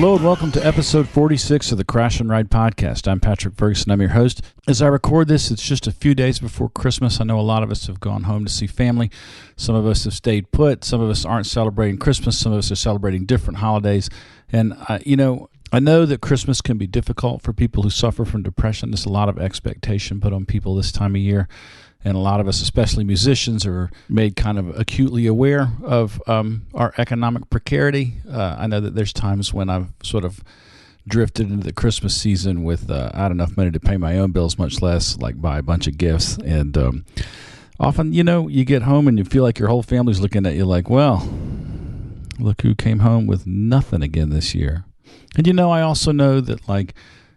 Hello and welcome to episode 46 of the Crash and Ride podcast. I'm Patrick Ferguson. I'm your host. As I record this, it's just a few days before Christmas. I know a lot of us have gone home to see family. Some of us have stayed put. Some of us aren't celebrating Christmas. Some of us are celebrating different holidays. And, I know that Christmas can be difficult for people who suffer from depression. There's a lot of expectation put on people this time of year. And a lot of us, especially musicians, are made kind of acutely aware of our economic precarity. I know that there's times when I've sort of drifted into the Christmas season with not enough money to pay my own bills, much less like buy a bunch of gifts. And often, you get home and you feel like your whole family's looking at you like, well, look who came home with nothing again this year. And I also know that like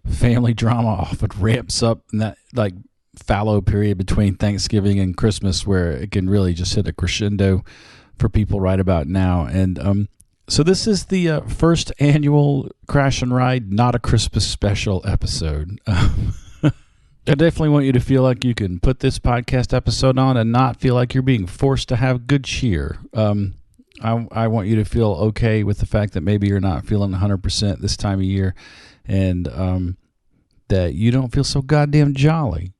family drama often ramps up in that like fallow period between Thanksgiving and Christmas where it can really just hit a crescendo for people right about now. And so this is the first annual Crash and Ride, not a Christmas special episode. I definitely want you to feel like you can put this podcast episode on and not feel like you're being forced to have good cheer. I want you to feel okay with the fact that maybe you're not feeling 100% this time of year and that you don't feel so goddamn jolly.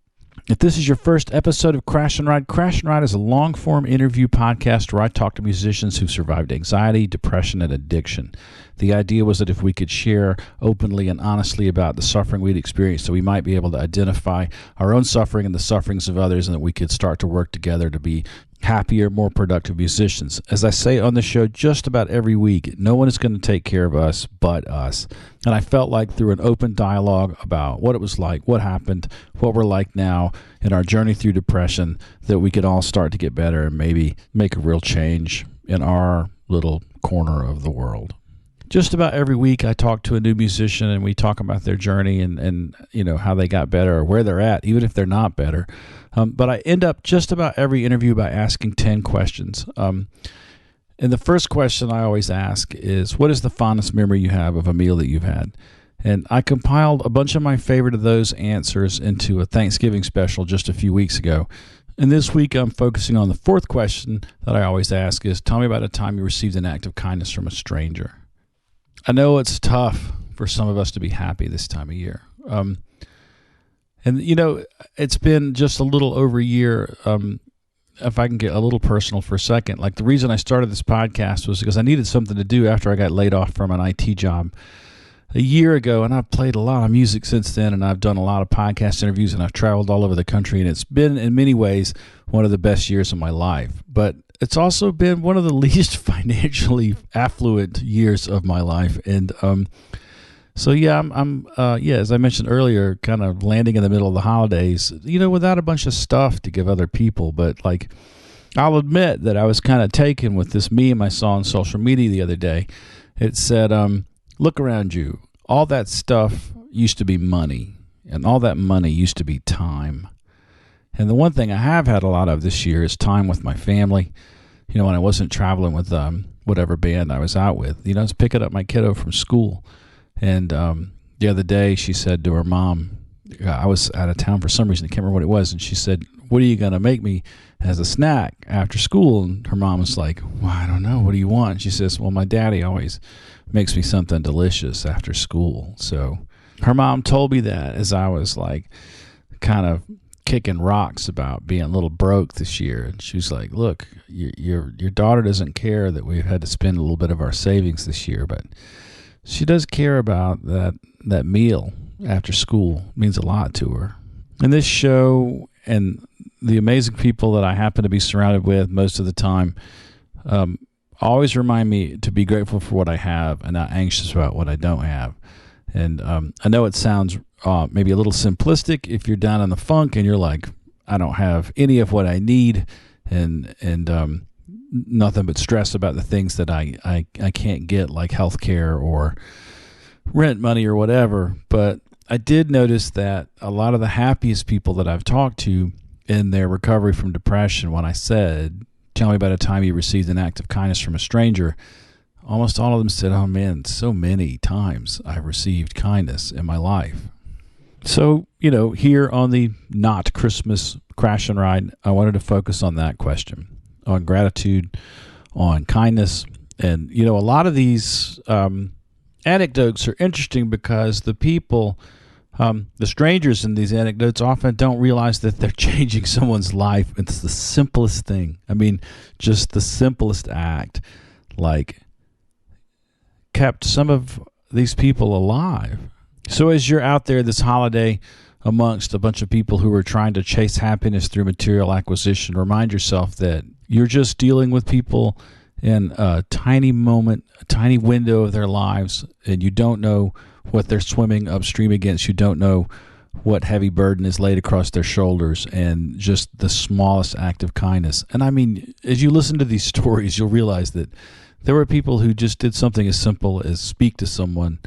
If this is your first episode of Crash and Ride is a long-form interview podcast where I talk to musicians who've survived anxiety, depression, and addiction. The idea was that if we could share openly and honestly about the suffering we'd experienced, that we might be able to identify our own suffering and the sufferings of others, and that we could start to work together to be happier, more productive musicians. As I say on the show just about every week, no one is going to take care of us but us. And I felt like through an open dialogue about what it was like, what happened, what we're like now in our journey through depression, that we could all start to get better and maybe make a real change in our little corner of the world. Just about every week I talk to a new musician and we talk about their journey and how they got better or where they're at, even if they're not better. But I end up just about every interview by asking 10 questions. And the first question I always ask is, what is the fondest memory you have of a meal that you've had? And I compiled a bunch of my favorite of those answers into a Thanksgiving special just a few weeks ago. And this week I'm focusing on the fourth question that I always ask is, tell me about a time you received an act of kindness from a stranger. I know it's tough for some of us to be happy this time of year. And, it's been just a little over a year. If I can get a little personal for a second, like the reason I started this podcast was because I needed something to do after I got laid off from an IT job a year ago. And I've played a lot of music since then, and I've done a lot of podcast interviews, and I've traveled all over the country. And it's been, in many ways, one of the best years of my life. But it's also been one of the least financially affluent years of my life. And so, I'm as I mentioned earlier, kind of landing in the middle of the holidays, without a bunch of stuff to give other people. But, like, I'll admit that I was kind of taken with this meme I saw on social media the other day. It said, look around you. All that stuff used to be money, and all that money used to be time. And the one thing I have had a lot of this year is time with my family. When I wasn't traveling with whatever band I was out with, I was picking up my kiddo from school. And the other day she said to her mom, I was out of town for some reason, I can't remember what it was, and she said, what are you going to make me as a snack after school? And her mom was like, well, I don't know, what do you want? And she says, well, my daddy always makes me something delicious after school. So her mom told me that as I was like kind of kicking rocks about being a little broke this year. And she was like, look, your daughter doesn't care that we've had to spend a little bit of our savings this year, but she does care about that meal after school. It means a lot to her. And this show and the amazing people that I happen to be surrounded with most of the time always remind me to be grateful for what I have and not anxious about what I don't have. And I know it sounds maybe a little simplistic if you're down in the funk and you're like, I don't have any of what I need and nothing but stress about the things that I can't get, like healthcare or rent money or whatever. But I did notice that a lot of the happiest people that I've talked to in their recovery from depression, when I said, tell me about a time you received an act of kindness from a stranger, almost all of them said, oh man, so many times I've received kindness in my life. So, here on the Not Christmas Crash and Ride, I wanted to focus on that question, on gratitude, on kindness. And, a lot of these anecdotes are interesting because the people, the strangers in these anecdotes often don't realize that they're changing someone's life. It's the simplest thing. I mean, just the simplest act, like, kept some of these people alive. So as you're out there this holiday amongst a bunch of people who are trying to chase happiness through material acquisition, remind yourself that you're just dealing with people in a tiny moment, a tiny window of their lives, and you don't know what they're swimming upstream against. You don't know what heavy burden is laid across their shoulders, and just the smallest act of kindness. And I mean, as you listen to these stories, you'll realize that there were people who just did something as simple as speak to someone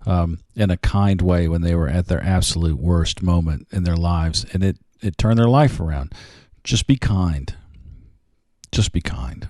in a kind way when they were at their absolute worst moment in their lives, and it turned their life around. Just be kind. Just be kind.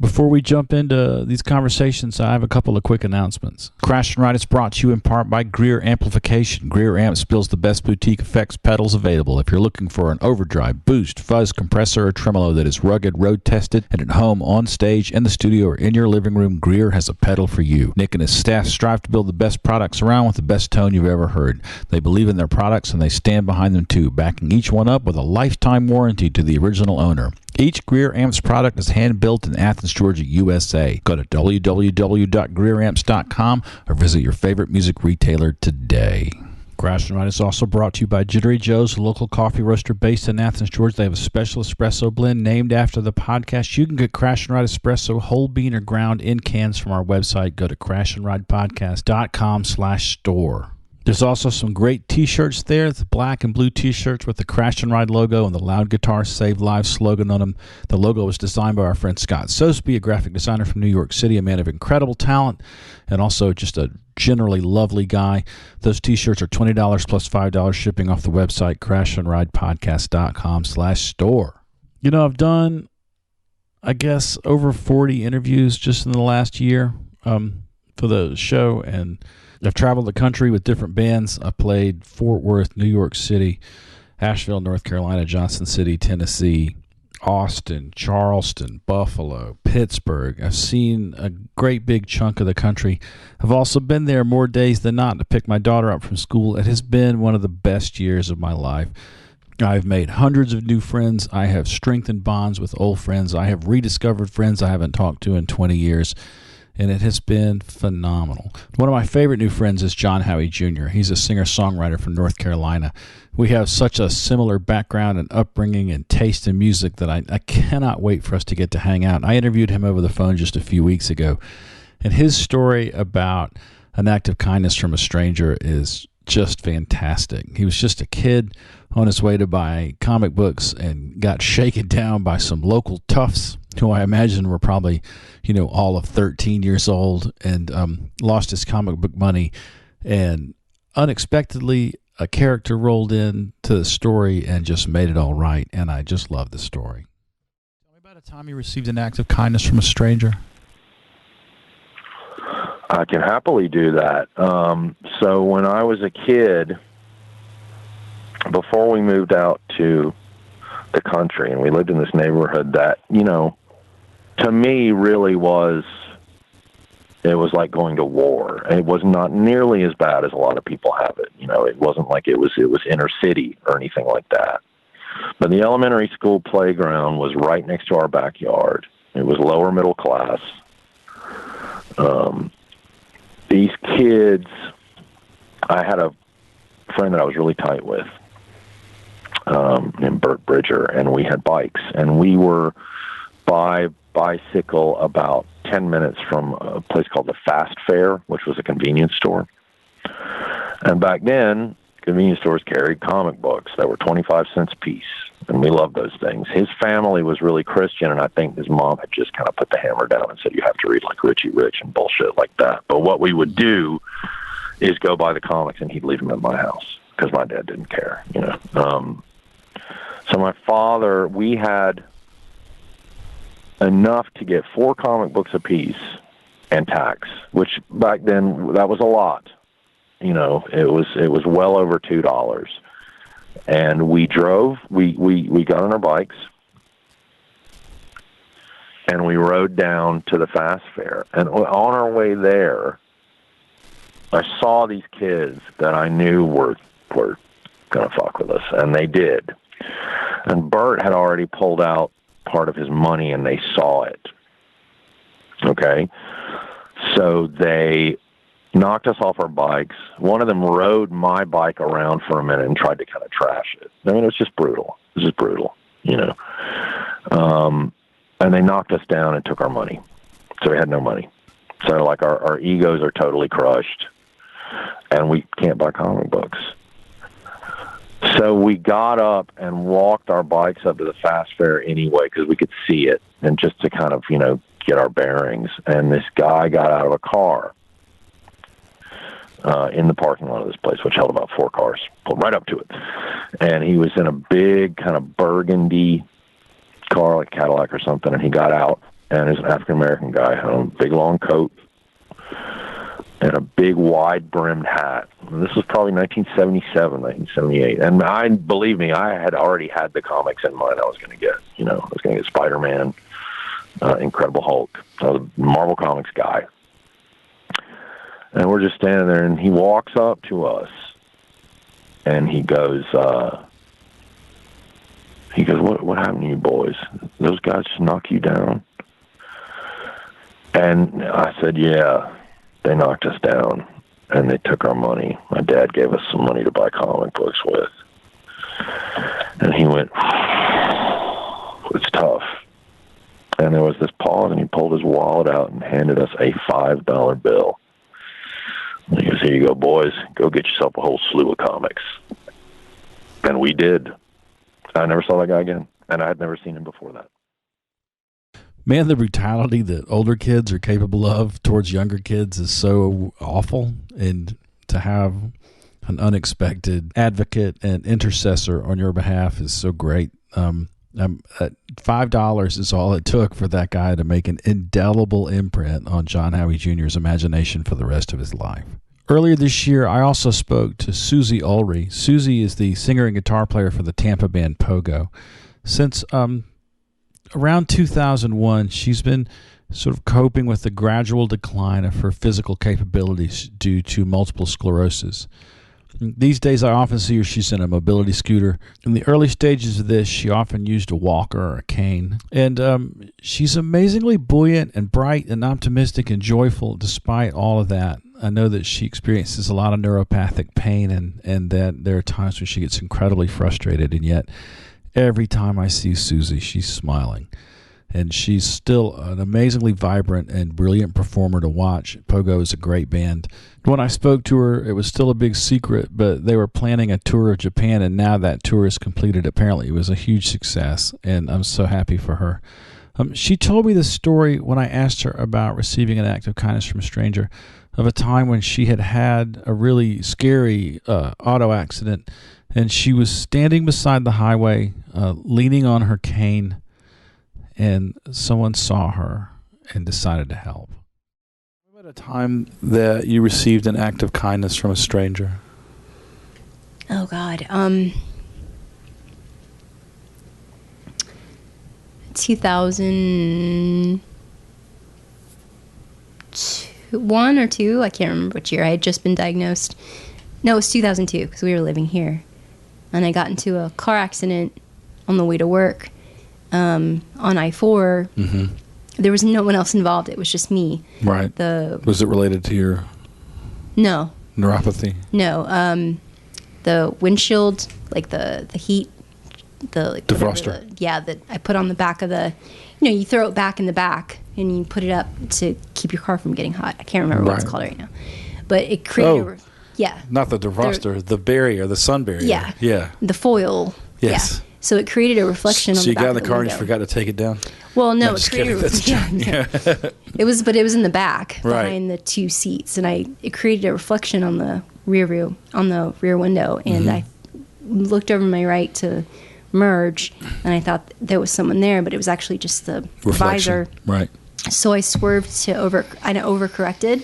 Before we jump into these conversations, I have a couple of quick announcements. Crash and Ride is brought to you in part by Greer Amplification. Greer Amps builds the best boutique effects pedals available. If you're looking for an overdrive, boost, fuzz, compressor, or tremolo that is rugged, road-tested, and at home, on stage, in the studio, or in your living room, Greer has a pedal for you. Nick and his staff strive to build the best products around with the best tone you've ever heard. They believe in their products, and they stand behind them too, backing each one up with a lifetime warranty to the original owner. Each Greer Amps product is hand-built in Athens, Georgia, USA. Go to www.greeramps.com or visit your favorite music retailer today. Crash and Ride is also brought to you by Jittery Joe's, a local coffee roaster based in Athens, Georgia. They have a special espresso blend named after the podcast. You can get Crash and Ride espresso whole bean or ground in cans from our website. Go to crashandridepodcast.com/store. There's also some great T-shirts there, the black and blue T-shirts with the Crash and Ride logo and the Loud Guitar Save Lives slogan on them. The logo was designed by our friend Scott Sosby, a graphic designer from New York City, a man of incredible talent, and also just a generally lovely guy. Those T-shirts are $20 plus $5 shipping off the website, crashandridepodcast.com/store. You know, I've done, I guess, over 40 interviews just in the last year for the show, and I've traveled the country with different bands. I played Fort Worth, New York City, Asheville, North Carolina, Johnson City, Tennessee, Austin, Charleston, Buffalo, Pittsburgh. I've seen a great big chunk of the country. I've also been there more days than not to pick my daughter up from school. It has been one of the best years of my life. I've made hundreds of new friends. I have strengthened bonds with old friends. I have rediscovered friends I haven't talked to in 20 years. And it has been phenomenal. One of my favorite new friends is John Howie Jr. He's a singer-songwriter from North Carolina. We have such a similar background and upbringing and taste in music that I cannot wait for us to get to hang out. I interviewed him over the phone just a few weeks ago, and his story about an act of kindness from a stranger is just fantastic. He was just a kid on his way to buy comic books and got shaken down by some local toughs who I imagine were probably, all of 13 years old, and lost his comic book money. And unexpectedly, a character rolled in to the story and just made it all right. And I just love the story. Tell me about a time you received an act of kindness from a stranger. I can happily do that. So when I was a kid, before we moved out to the country, and we lived in this neighborhood that, to me really it was like going to war. It was not nearly as bad as a lot of people have it. It wasn't like it was inner city or anything like that. But the elementary school playground was right next to our backyard. It was lower middle class. These kids, I had a friend that I was really tight with, named Bert Bridger, and we had bikes, and we were by bicycle about 10 minutes from a place called the Fast Fair, which was a convenience store. And back then, convenience stores carried comic books that were 25 cents a piece, and we loved those things. His family was really Christian, and I think his mom had just kind of put the hammer down and said, you have to read like Richie Rich and bullshit like that. But what we would do is go buy the comics, and he'd leave them at my house because my dad didn't care, So my father, we had enough to get 4 comic books apiece and tax, which back then, that was a lot. It was well over $2. And we drove, we got on our bikes, and we rode down to the Fast Fair. And on our way there, I saw these kids that I knew were going to fuck with us, and they did. And Bert had already pulled out part of his money, and they saw it. Okay? So they knocked us off our bikes. One of them rode my bike around for a minute and tried to kind of trash it. I mean, it was just brutal. It was just brutal, you know. And they knocked us down and took our money. So we had no money. So, like, our egos are totally crushed, and we can't buy comic books. So we got up and walked our bikes up to the fast fair anyway because we could see it, and just to kind of, you know, get our bearings. And this guy got out of a car in the parking lot of this place, which held about 4 cars, pulled right up to it. And he was in a big kind of burgundy car, like Cadillac or something, and he got out, and he was an African-American guy, had a big long coat and a big wide-brimmed hat. And this was probably 1977, 1978. And believe me, I had already had the comics in mind I was going to get. You know, I was going to get Spider-Man, Incredible Hulk. I was a Marvel Comics guy. And we're just standing there, and he walks up to us, and he goes, what happened to you boys? Those guys just knock you down? And I said, yeah, they knocked us down, and they took our money. My dad gave us some money to buy comic books with. And he went, it's tough. And there was this pause, and he pulled his wallet out and handed us a $5 bill. And he goes, here you go, boys. Go get yourself a whole slew of comics. And we did. I never saw that guy again, and I had never seen him before that. Man, the brutality that older kids are capable of towards younger kids is so awful, and to have an unexpected advocate and intercessor on your behalf is so great. $5 is all it took for that guy to make an indelible imprint on John Howie Jr.'s imagination for the rest of his life. Earlier this year, I also spoke to Susie Ulrey. Susie is the singer and guitar player for the Tampa band Pogo. Since around 2001, she's been sort of coping with the gradual decline of her physical capabilities due to multiple sclerosis. These days, I often see her. She's in a mobility scooter. In the early stages of this, she often used a walker or a cane. And she's amazingly buoyant and bright and optimistic and joyful despite all of that. I know that she experiences a lot of neuropathic pain and that there are times when she gets incredibly frustrated. And yet, every time I see Susie, she's smiling. And she's still an amazingly vibrant and brilliant performer to watch. Pogo is a great band. When I spoke to her, it was still a big secret, but they were planning a tour of Japan, and now that tour is completed. Apparently, it was a huge success, and I'm so happy for her. She told me the story when I asked her about receiving an act of kindness from a stranger of a time when she had had a really scary auto accident, and she was standing beside the highway, leaning on her cane, and someone saw her and decided to help. What about a time that you received an act of kindness from a stranger? Oh, God. 2001 or 2, I can't remember which year. I had just been diagnosed. No, it was 2002 because we were living here. And I got into a car accident on the way to work. On I-4, there was no one else involved. It was just me. Right. Was it related to your neuropathy? No. The windshield, like the heat, the defroster. That I put on the back of the, you throw it back in the back and you put it up to keep your car from getting hot. I can't remember what it's called right now, but it created. Not the defroster, the barrier, the sun barrier. Yeah. The foil. Yes. Yeah. So it created a reflection on the back. So you got in the car window. and you forgot to take it down? Well, no, it created it was in the back behind the 2 seats, and it created a reflection on the rear window, and I looked over my right to merge, and I thought there was someone there, but it was actually just the visor. Right. So I swerved I overcorrected,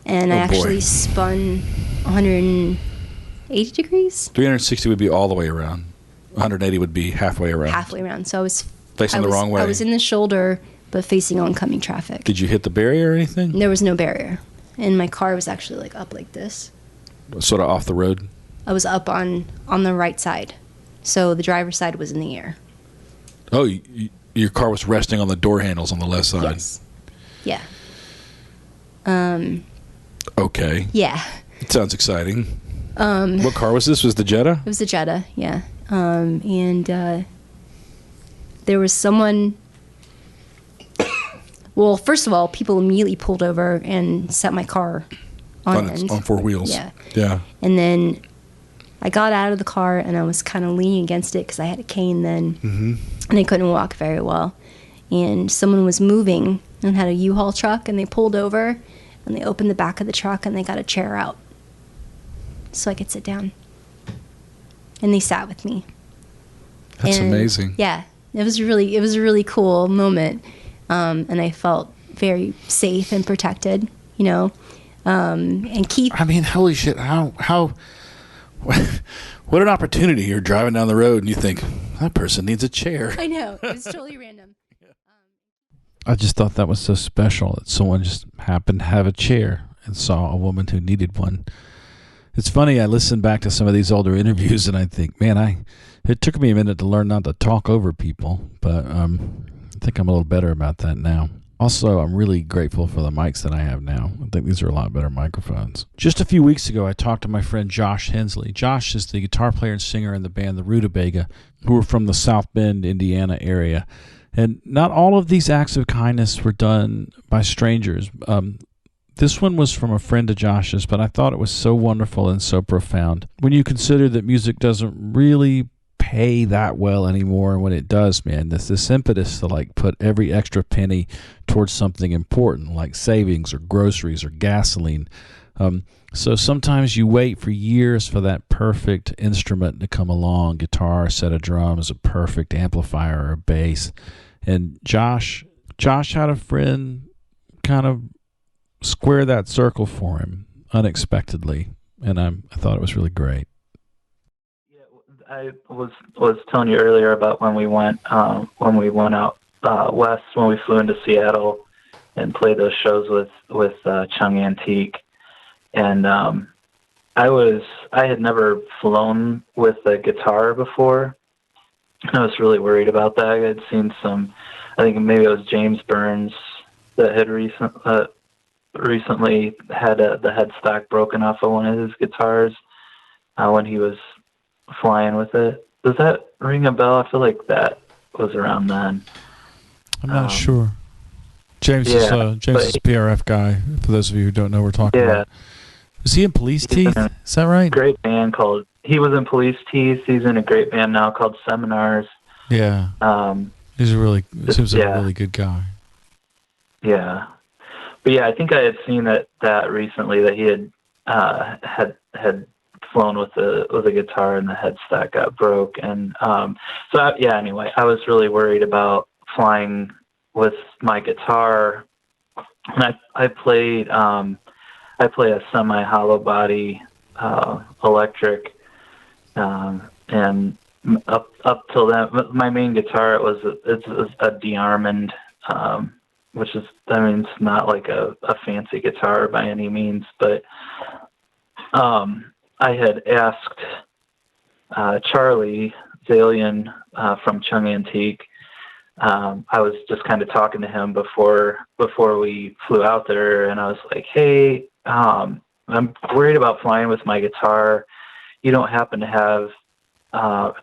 and I actually spun 180 degrees. 360 would be all the way around. 180 would be halfway around. Halfway around. So I was facing the wrong way. I was in the shoulder, but facing oncoming traffic. Did you hit the barrier or anything? There was no barrier. and my car was actually like up like this. Sort of off the road? I was up on the right side. So the driver's side was in the air. Oh, your car was resting on the door handles on the left side? Yes. Yeah. Okay. Yeah. It sounds exciting. What car was this? Was the Jetta? It was a Jetta, yeah. And there was someone... Well, first of all, people immediately pulled over and set my car on end. On four wheels. Yeah. Yeah. And then I got out of the car, and I was kind of leaning against it because I had a cane then, and I couldn't walk very well. And someone was moving and had a U-Haul truck, and they pulled over, and they opened the back of the truck, and they got a chair out so I could sit down. And they sat with me. That's amazing. Yeah. It was a really cool moment. And I felt very safe and protected, you know. And Keith... I mean, holy shit, how what an opportunity. You're driving down the road and you think, that person needs a chair. I know. It was totally random. I just thought that was so special that someone just happened to have a chair and saw a woman who needed one. It's funny, I listened back to some of these older interviews and I think, man, it took me a minute to learn not to talk over people, but I think I'm a little better about that now. Also, I'm really grateful for the mics that I have now. I think these are a lot better microphones. Just a few weeks ago, I talked to my friend Josh Hensley. Josh is the guitar player and singer in the band The Rutabaga, who are from the South Bend, Indiana area. And not all of these acts of kindness were done by strangers. This one was from a friend of Josh's, but I thought it was so wonderful and so profound. When you consider that music doesn't really pay that well anymore, and when it does, man, this impetus to like put every extra penny towards something important like savings or groceries or gasoline. So sometimes you wait for years for that perfect instrument to come along, guitar, a set of drums, a perfect amplifier or a bass. And Josh had a friend kind of square that circle for him unexpectedly, and I thought it was really great. I was telling you earlier about when we went out west, when we flew into Seattle and played those shows with Chung Antique, and I had never flown with a guitar before. I was really worried about that. I had seen I think maybe it was James Burns that had recently had the headstock broken off of one of his guitars when he was flying with it. Does that ring a bell? I feel like that was around then. I'm not sure. James is a PRF guy, for those of you who don't know what we're talking about. Is he in Police Teeth? Is that right? Great band he was in Police Teeth. He's in a great band now called Seminars. Yeah. Seems like a really good guy. Yeah. But yeah, I think I had seen that recently, that he had flown with a guitar and the headstock got broke. And anyway, I was really worried about flying with my guitar. And I play a semi-hollow body electric, and up till then, my main guitar it's a D-Armond, which is, it's not like a fancy guitar by any means, but I had asked Charlie Zalian from Chung Antique. I was just kind of talking to him before we flew out there, and I was like, hey, I'm worried about flying with my guitar. You don't happen to have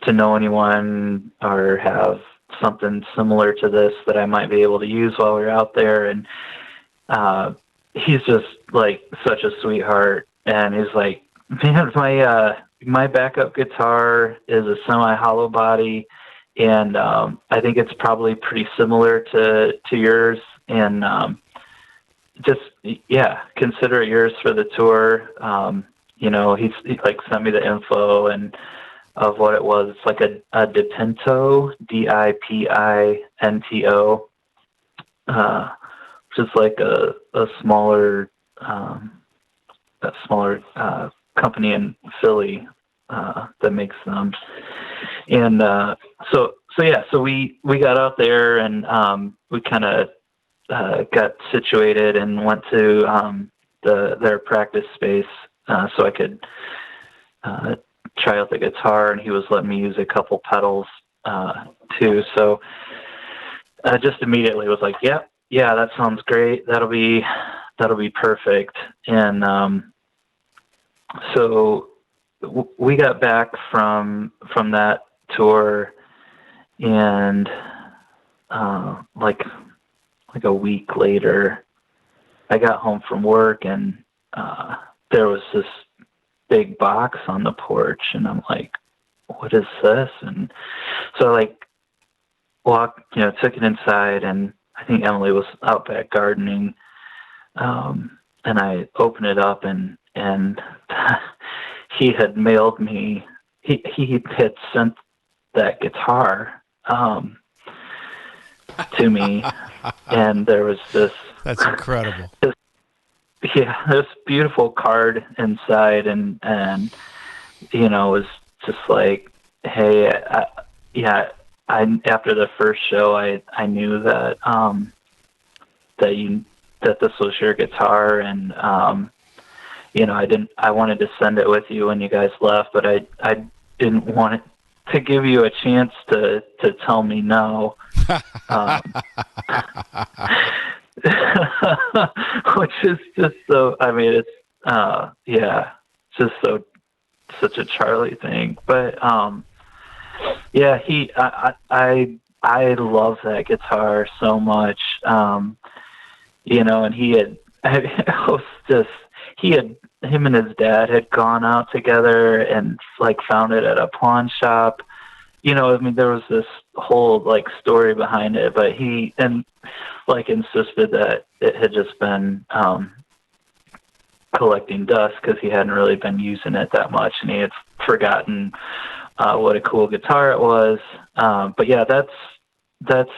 to know anyone or have something similar to this that I might be able to use while we're out there? And he's just like such a sweetheart, and he's like, man, my backup guitar is a semi-hollow body, and I think it's probably pretty similar to yours, and consider it yours for the tour. He like sent me the info and of what it was. It's like a Dipinto, Dipinto, which is like a smaller company in Philly that makes them. And so we got out there, and we kind of got situated and went to their practice space so I could try out the guitar, and he was letting me use a couple pedals too. So I just immediately was like, yep, yeah, that sounds great. That'll be perfect. And so we got back from that tour, and like a week later, I got home from work, and there was this big box on the porch, and I'm like, what is this? And so I took it inside, and I think Emily was out back gardening. And I opened it up, and he had mailed me, he had sent that guitar to me. And there was this, that's incredible. This beautiful card inside, and it was just like, hey, after the first show, I knew that that this was your guitar, and I wanted to send it with you when you guys left, but I didn't want it to give you a chance to tell me no. Which is just so, it's just such a Charlie thing. But I love that guitar so much. And him and his dad had gone out together and found it at a pawn shop. There was this whole story behind it, but he insisted that it had just been collecting dust because he hadn't really been using it that much, and he had forgotten what a cool guitar it was. But yeah, that's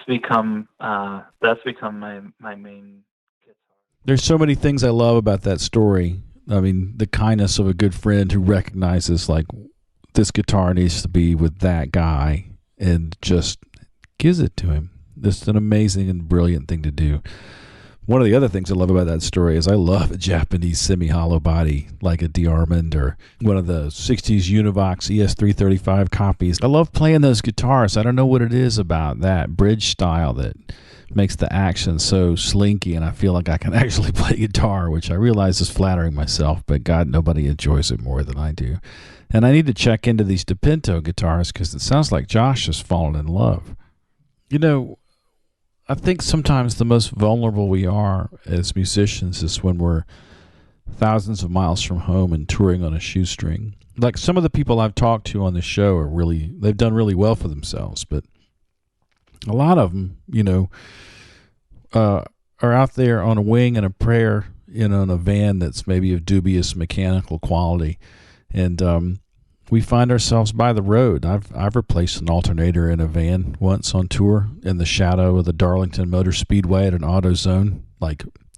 become my main guitar. There's so many things I love about that story. I mean, the kindness of a good friend who recognizes this guitar needs to be with that guy and just gives it to him. This is an amazing and brilliant thing to do. One of the other things I love about that story is I love a Japanese semi-hollow body like a DeArmond or one of the 60s Univox ES335 copies. I love playing those guitars. I don't know what it is about that bridge style that makes the action so slinky, and I feel like I can actually play guitar, which I realize is flattering myself, but God, nobody enjoys it more than I do. And I need to check into these DePinto guitars because it sounds like Josh has fallen in love. I think sometimes the most vulnerable we are as musicians is when we're thousands of miles from home and touring on a shoestring. Like some of the people I've talked to on the show they've done really well for themselves, but a lot of them, are out there on a wing and a prayer, in a van that's maybe of dubious mechanical quality. And we find ourselves by the road. I've replaced an alternator in a van once on tour in the shadow of the Darlington Motor Speedway at an AutoZone,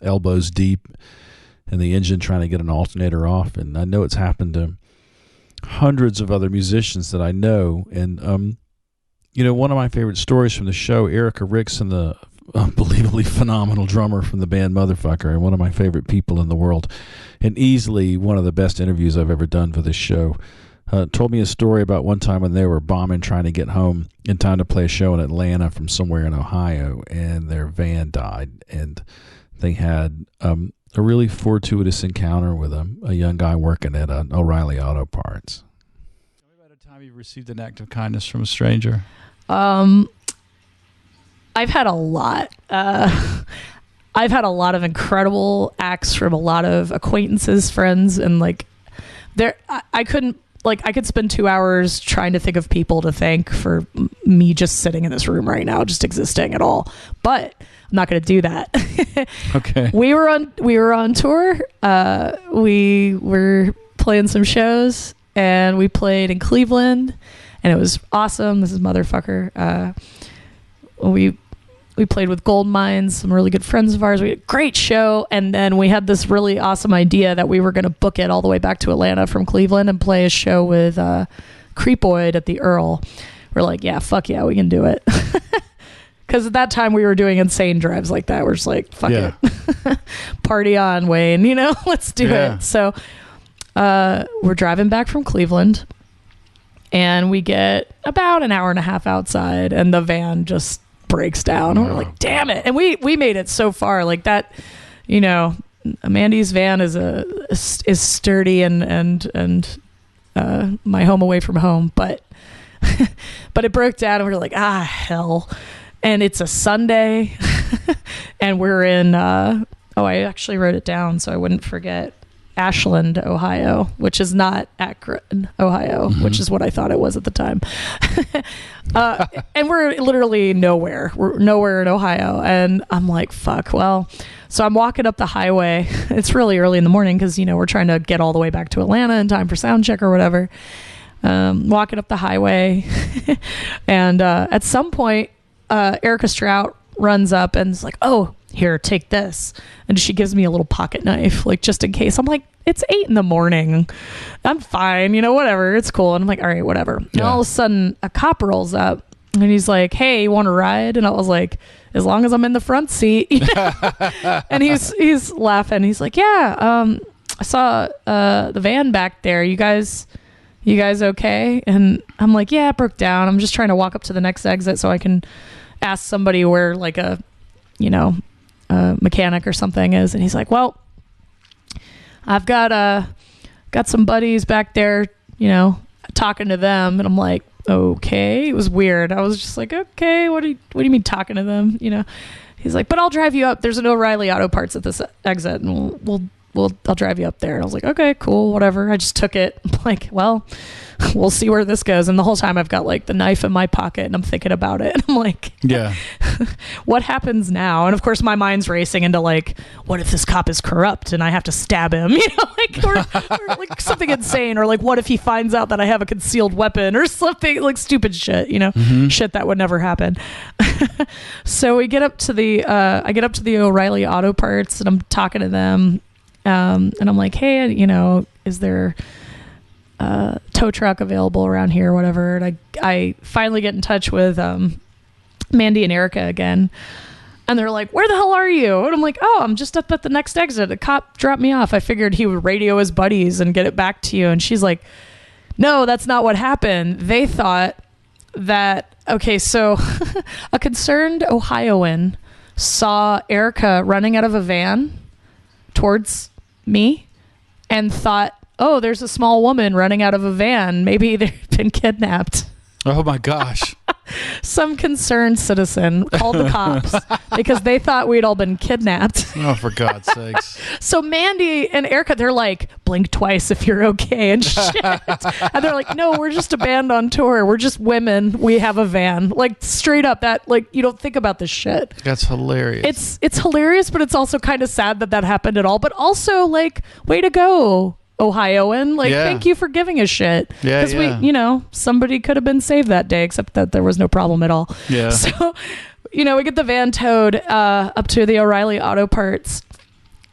elbows deep in the engine trying to get an alternator off. And I know it's happened to hundreds of other musicians that I know. And, one of my favorite stories from the show, Erica Rickson, the unbelievably phenomenal drummer from the band Motherfucker, and one of my favorite people in the world, and easily one of the best interviews I've ever done for this show, told me a story about one time when they were bombing trying to get home in time to play a show in Atlanta from somewhere in Ohio, and their van died, and they had a really fortuitous encounter with a young guy working at O'Reilly Auto Parts. Tell me about a time you received an act of kindness from a stranger. I've had a lot. I've had a lot of incredible acts from a lot of acquaintances, friends, and I could spend 2 hours trying to think of people to thank for me just sitting in this room right now, just existing at all. But I'm not going to do that. Okay. We were on tour. We were playing some shows, and we played in Cleveland, and it was awesome. This is Motherfucker. We played with Gold Mines, some really good friends of ours. We had a great show, and then we had this really awesome idea that we were going to book it all the way back to Atlanta from Cleveland and play a show with Creepoid at the Earl. We're like, yeah, fuck yeah, we can do it. Because at that time we were doing insane drives like that. We're just like, fuck it. Party on, Wayne, let's do it. So we're driving back from Cleveland, and we get about an hour and a half outside, and the van just breaks down. And we're like, damn it. And we made it so far. Like that, Mandy's van is sturdy and my home away from home, but it broke down, and we're like, hell. And it's a Sunday, and we're in, I actually wrote it down so I wouldn't forget, Ashland, Ohio, which is not Akron, Ohio, which is what I thought it was at the time. And we're literally nowhere. We're nowhere in Ohio. And I'm like, fuck. Well, so I'm walking up the highway. It's really early in the morning because, we're trying to get all the way back to Atlanta in time for sound check or whatever. Walking up the highway. And at some point, Erica Strout runs up and is like, oh, here, take this. And she gives me a little pocket knife, like just in case. I'm like, it's 8 a.m. I'm fine, whatever. It's cool. And I'm like, all right, whatever. Yeah. And all of a sudden a cop rolls up and he's like, hey, you want to ride? And I was like, as long as I'm in the front seat. And he's laughing. He's like, yeah, I saw the van back there. You guys okay? And I'm like, yeah, it broke down. I'm just trying to walk up to the next exit so I can ask somebody where like a mechanic or something is. And he's like, well, I've got some buddies back there, talking to them. And I'm like, okay. It was weird. I was just like, okay, what do you mean talking to them? He's like, but I'll drive you up. There's an O'Reilly Auto Parts at this exit, and I'll drive you up there. And I was like, okay, cool, whatever. I just took it. I'm like, well, we'll see where this goes. And the whole time I've got like the knife in my pocket and I'm thinking about it. And I'm like, yeah, what happens now? And of course my mind's racing into like, what if this cop is corrupt and I have to stab him? Or like something insane. Or like, what if he finds out that I have a concealed weapon or something, like stupid shit, shit that would never happen. So we get up to I get up to the O'Reilly Auto Parts and I'm talking to them. And I'm like, hey, is there a tow truck available around here or whatever? And I finally get in touch with Mandy and Erica again. And they're like, where the hell are you? And I'm like, oh, I'm just up at the next exit. A cop dropped me off. I figured he would radio his buddies and get it back to you. And she's like, no, that's not what happened. They thought that, okay, so a concerned Ohioan saw Erica running out of a van towards me and thought, oh, there's a small woman running out of a van. Maybe they've been kidnapped. Oh my gosh. Some concerned citizen called the cops because they thought we'd all been kidnapped. Oh, for God's sakes. So Mandy and Erica, they're like, blink twice if you're okay and shit. And they're like, no, we're just a band on tour. We're just women. We have a van. Like straight up that, like, you don't think about this shit. That's hilarious. It's hilarious, but it's also kind of sad that happened at all. But also like, way to go, Ohioan. Like, thank you for giving a shit. Yeah, because we, somebody could have been saved that day, except that there was no problem at all. Yeah. So, we get the van towed up to the O'Reilly Auto Parts,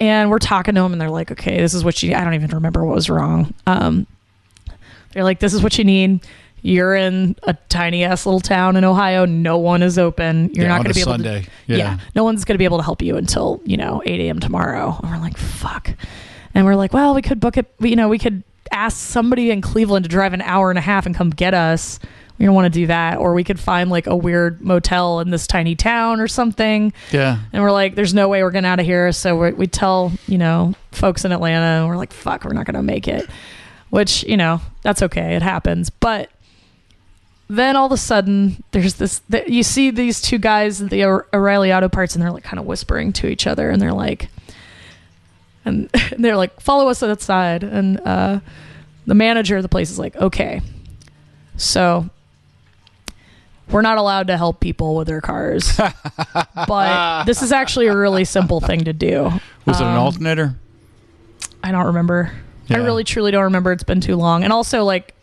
and we're talking to them, and they're like, okay, this is what I don't even remember what was wrong. They're like, this is what you need. You're in a tiny ass little town in Ohio. No one is open. You're not going to be able Sunday. to. No one's going to be able to help you until 8 a.m. tomorrow. And we're like, fuck. And we're like, well, we could book it. We could ask somebody in Cleveland to drive an hour and a half and come get us. We don't want to do that. Or we could find like a weird motel in this tiny town or something. Yeah. And we're like, there's no way we're getting out of here. So we tell, folks in Atlanta, and we're like, fuck, we're not going to make it. Which, that's okay. It happens. But then all of a sudden, there's this, you see these two guys at the O'Reilly Auto Parts, and they're like kind of whispering to each other. And they're like, follow us outside. And the manager of the place is like, okay, so we're not allowed to help people with their cars, but this is actually a really simple thing to do. Was it an alternator? I don't remember. Yeah. I really truly don't remember. It's been too long. And also like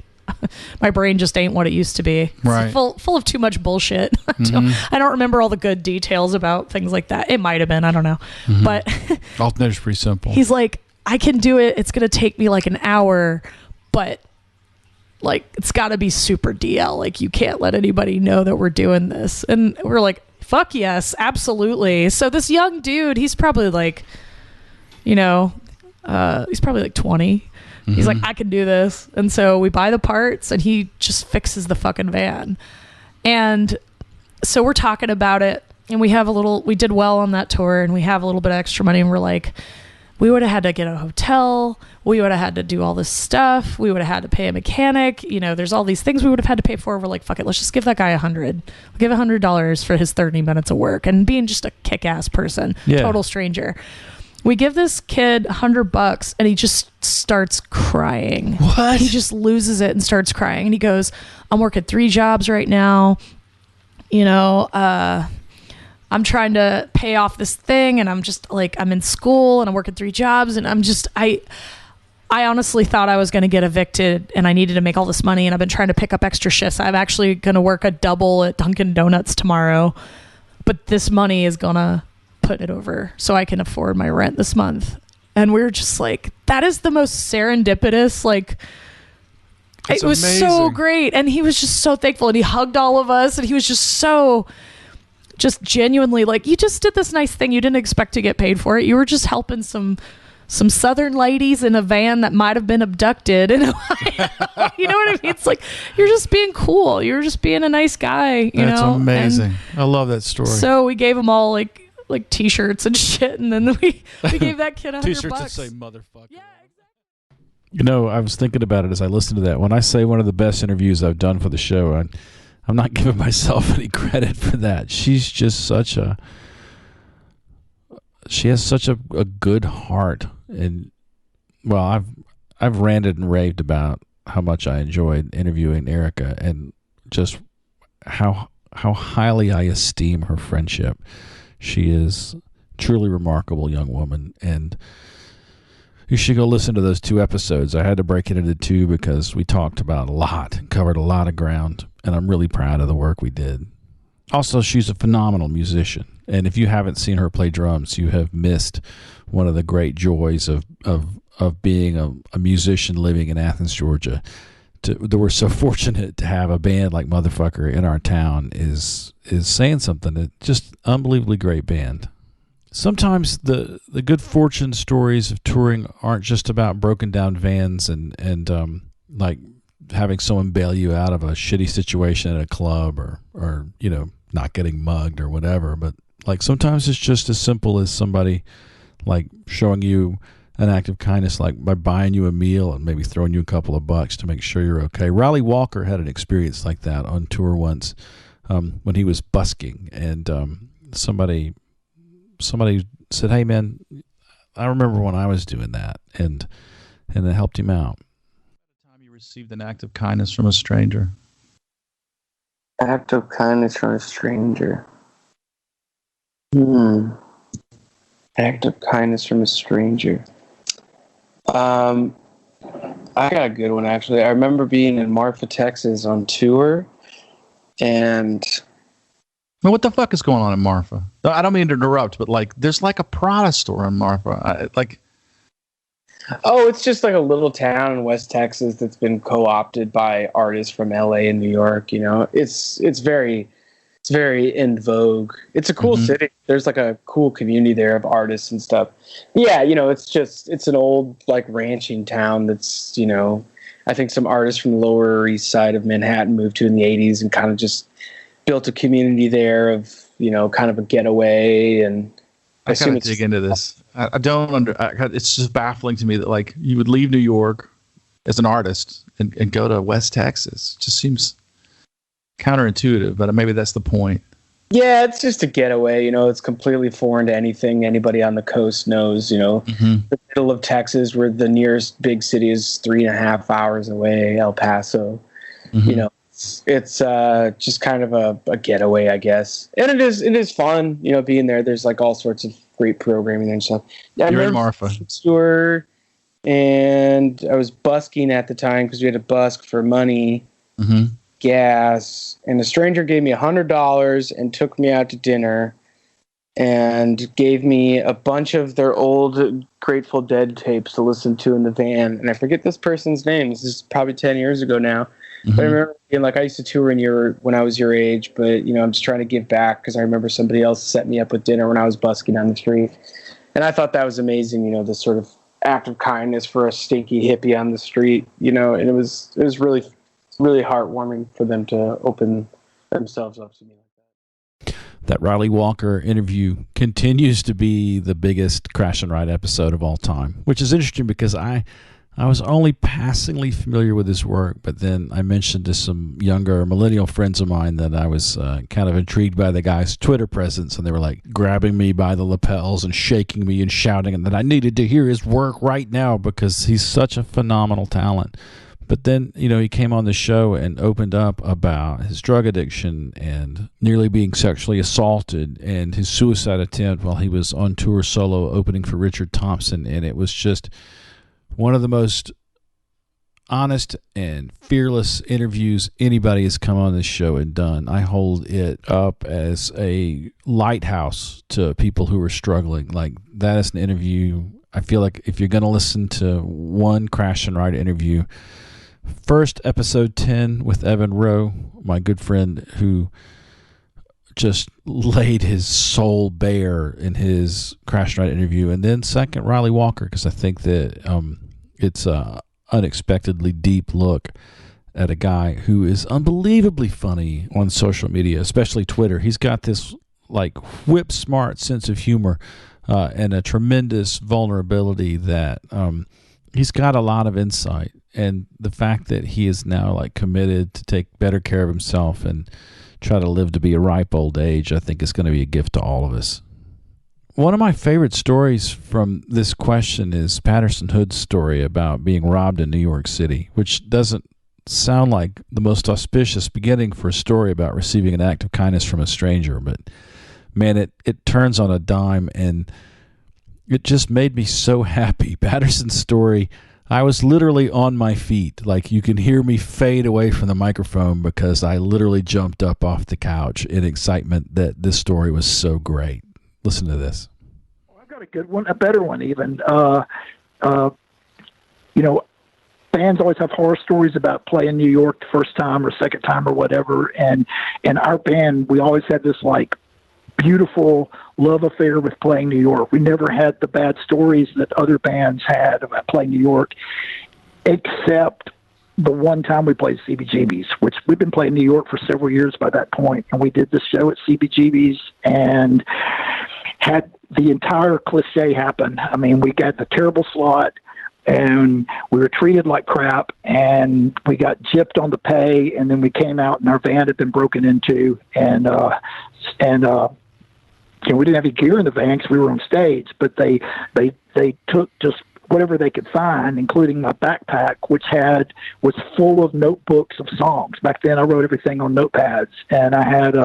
my brain just ain't what it used to be. Right. It's full of too much bullshit. I don't remember all the good details about things like that. It might have been, I don't know. But alternator's pretty simple. He's like, I can do it. It's going to take me like an hour, but like, it's got to be super DL. Like, you can't let anybody know that we're doing this. And we're like, Fuck yes, absolutely. So this young dude, he's probably like, he's probably like 20. Mm-hmm. He's like, I can do this. And so we buy the parts and he just fixes the fucking van. And so we're talking about it, and we did well on that tour, and we have a little bit of extra money, and we're like, we would have had to get a hotel. We would have had to do all this stuff. We would have had to pay a mechanic. There's all these things we would have had to pay for. We're like, fuck it. Let's just give that guy $100. We'll give $100 for his 30 minutes of work, and being just a kick-ass person, total stranger. We give this kid $100, and he just starts crying. What? He just loses it and starts crying. And he goes, I'm working 3 jobs right now. I'm trying to pay off this thing, and I'm just like, I'm in school and I'm working 3 jobs, and I honestly thought I was going to get evicted, and I needed to make all this money, and I've been trying to pick up extra shifts. I'm actually going to work a double at Dunkin' Donuts tomorrow, but this money is going to put it over so I can afford my rent this month. And we're just like, that is the most serendipitous, like, it's it was amazing. So great. And he was just so thankful, and he hugged all of us, and he was just genuinely like, you just did this nice thing. You didn't expect to get paid for it. You were just helping some Southern ladies in a van that might have been abducted in Ohio. You know what I mean? It's like, you're just being cool. You're just being a nice guy. That's amazing. And I love that story. So we gave them all like t-shirts and shit, and then we gave that kid $100. T-shirts that say motherfucker. Yeah, exactly. I was thinking about it as I listened to that. When I say one of the best interviews I've done for the show, I'm not giving myself any credit for that. She's just she has such a good heart. And well, I've ranted and raved about how much I enjoyed interviewing Erica, and just how highly I esteem her friendship. She is truly remarkable young woman, and you should go listen to those 2 episodes. I had to break it into 2 because we talked about a lot, covered a lot of ground, and I'm really proud of the work we did. Also, she's a phenomenal musician, and if you haven't seen her play drums, you have missed one of the great joys of being a musician living in Athens, Georgia. That we're so fortunate to have a band like Motherfucker in our town is saying something. It's just unbelievably great band. Sometimes the good fortune stories of touring aren't just about broken down vans and like having someone bail you out of a shitty situation at a club or not getting mugged or whatever, but like sometimes it's just as simple as somebody like showing you an act of kindness, like by buying you a meal and maybe throwing you a couple of bucks to make sure you're okay. Riley Walker had an experience like that on tour once when he was busking, and somebody said, "Hey man, I remember when I was doing that," and it helped him out. Time you received an act of kindness from a stranger. Act of kindness from a stranger. Act of kindness from a stranger. I got a good one, actually. I remember being in Marfa, Texas on tour, and... Well, what the fuck is going on in Marfa? I don't mean to interrupt, but like, there's like a Prada store in Marfa. Oh, it's just like a little town in West Texas that's been co-opted by artists from LA and New York. It's very in vogue. It's a cool city. There's like a cool community there of artists and stuff. Yeah, it's an old like ranching town that's, I think some artists from the Lower East Side of Manhattan moved to in the 80s and kind of just built a community there of, kind of a getaway. And I gotta dig into this. I don't it's just baffling to me that like you would leave New York as an artist and go to West Texas. It just seems counterintuitive, but maybe that's the point. Yeah, it's just a getaway. It's completely foreign to anything anybody on the coast knows. The middle of Texas, where the nearest big city is 3.5 hours away, El Paso. It's just kind of a getaway, I guess. And it is fun, being there. There's like all sorts of great programming and stuff. You're in Marfa. Store, and I was busking at the time because we had to busk for money. Gas, and a stranger gave me $100 and took me out to dinner and gave me a bunch of their old Grateful Dead tapes to listen to in the van. And I forget this person's name. This is probably 10 years ago now. But I remember being like, I used to tour when I was your age, but I'm just trying to give back because I remember somebody else set me up with dinner when I was busking on the street, and I thought that was amazing. This sort of act of kindness for a stinky hippie on the street, and it was really, really heartwarming for them to open themselves up to me like that. That Riley Walker interview continues to be the biggest Crash and Ride episode of all time, which is interesting because I was only passingly familiar with his work, but then I mentioned to some younger millennial friends of mine that I was kind of intrigued by the guy's Twitter presence, and they were like grabbing me by the lapels and shaking me and shouting, and that I needed to hear his work right now because he's such a phenomenal talent. But then, he came on the show and opened up about his drug addiction and nearly being sexually assaulted and his suicide attempt while he was on tour solo opening for Richard Thompson. And it was just one of the most honest and fearless interviews anybody has come on this show and done. I hold it up as a lighthouse to people who are struggling. Like, that is an interview. I feel like if you're going to listen to one Crash and Ride interview, first episode 10 with Evan Rowe, my good friend, who just laid his soul bare in his Crash and Ride interview, and then second, Riley Walker, because I think that it's a unexpectedly deep look at a guy who is unbelievably funny on social media, especially Twitter. He's got this like whip smart sense of humor and a tremendous vulnerability that he's got a lot of insight. And the fact that he is now like committed to take better care of himself and try to live to be a ripe old age, I think is going to be a gift to all of us. One of my favorite stories from this question is Patterson Hood's story about being robbed in New York City, which doesn't sound like the most auspicious beginning for a story about receiving an act of kindness from a stranger. But man, it turns on a dime, and it just made me so happy. Patterson's story, I was literally on my feet. Like, you can hear me fade away from the microphone because I literally jumped up off the couch in excitement that this story was so great. Listen to this. I've got a good one, a better one even. Bands always have horror stories about playing New York the first time or second time or whatever. And in our band, we always had this like beautiful love affair with playing New York. We never had the bad stories that other bands had about playing New York, except the one time we played CBGB's, which we've been playing New York for several years by that point. And we did this show at CBGB's and had the entire cliche happen. I mean, we got the terrible slot and we were treated like crap, and we got gypped on the pay, and then we came out and our van had been broken into, and we didn't have any gear in the van because we were on stage, but they took just whatever they could find, including my backpack, which was full of notebooks of songs. Back then I wrote everything on notepads, and I had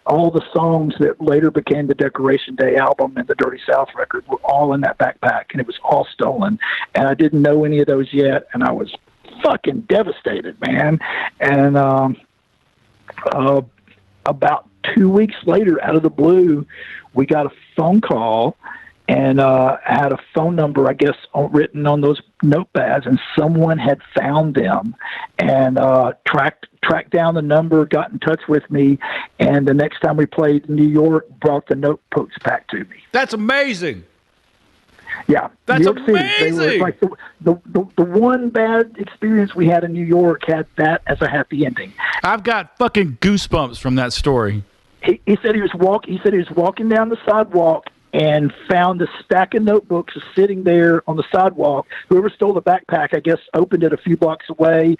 all the songs that later became the Decoration Day album and the Dirty South record were all in that backpack, and it was all stolen. And I didn't know any of those yet, and I was fucking devastated, man. And about 2 weeks later, out of the blue, we got a phone call, and had a phone number, I guess, written on those notepads, and someone had found them and tracked down the number, got in touch with me, and the next time we played in New York, brought the notebooks back to me. That's amazing. Yeah, that's New York amazing. City, they were like the one bad experience we had in New York had that as a happy ending. I've got fucking goosebumps from that story. He said he was walking down the sidewalk and found a stack of notebooks sitting there on the sidewalk. Whoever stole the backpack, I guess, opened it a few blocks away.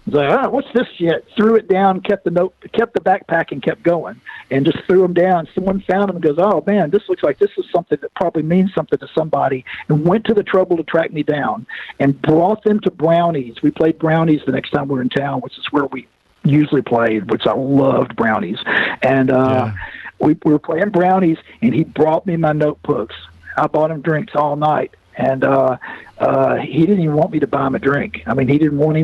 Was like, what's this shit? Threw it down, kept the backpack, and kept going, and just threw them down. Someone found them and goes, "Oh man, this looks like this is something that probably means something to somebody," and went to the trouble to track me down and brought them to Brownies. We played Brownies the next time we were in town, which is where we usually played, which I loved Brownies, and we were playing Brownies, and he brought me my notebooks. I bought him drinks all night, and he didn't even want me to buy him a drink. I mean, he didn't want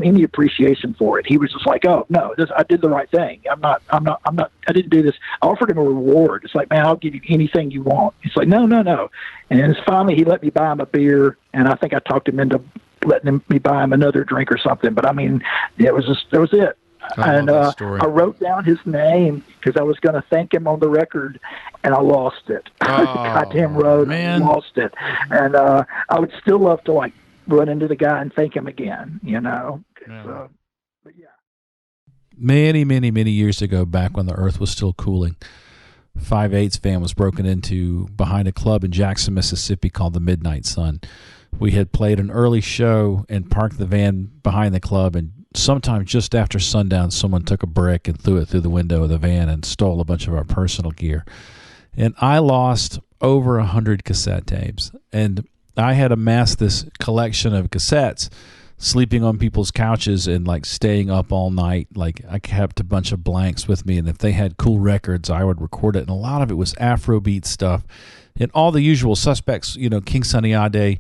any appreciation for it. He was just like, "Oh no, I did the right thing. I didn't do this." I offered him a reward. It's like, "Man, I'll give you anything you want." He's like, No. And then finally, he let me buy him a beer, and I think I talked him into letting me buy him another drink or something. But I mean, that was it. And I wrote down his name because I was going to thank him on the record, and I lost it. Goddamn road, lost it. And I would still love to like run into the guy and thank him again, you know. Yeah. But yeah. Many, many, many years ago, back when the earth was still cooling, 5/8's van was broken into behind a club in Jackson, Mississippi called the Midnight Sun. We had played an early show and parked the van behind the club, and sometime just after sundown, someone took a brick and threw it through the window of the van and stole a bunch of our personal gear. And I lost over 100 cassette tapes. And I had amassed this collection of cassettes, sleeping on people's couches and like staying up all night. Like I kept a bunch of blanks with me, and if they had cool records, I would record it. And a lot of it was Afrobeat stuff and all the usual suspects, you know, King Sunny Ade,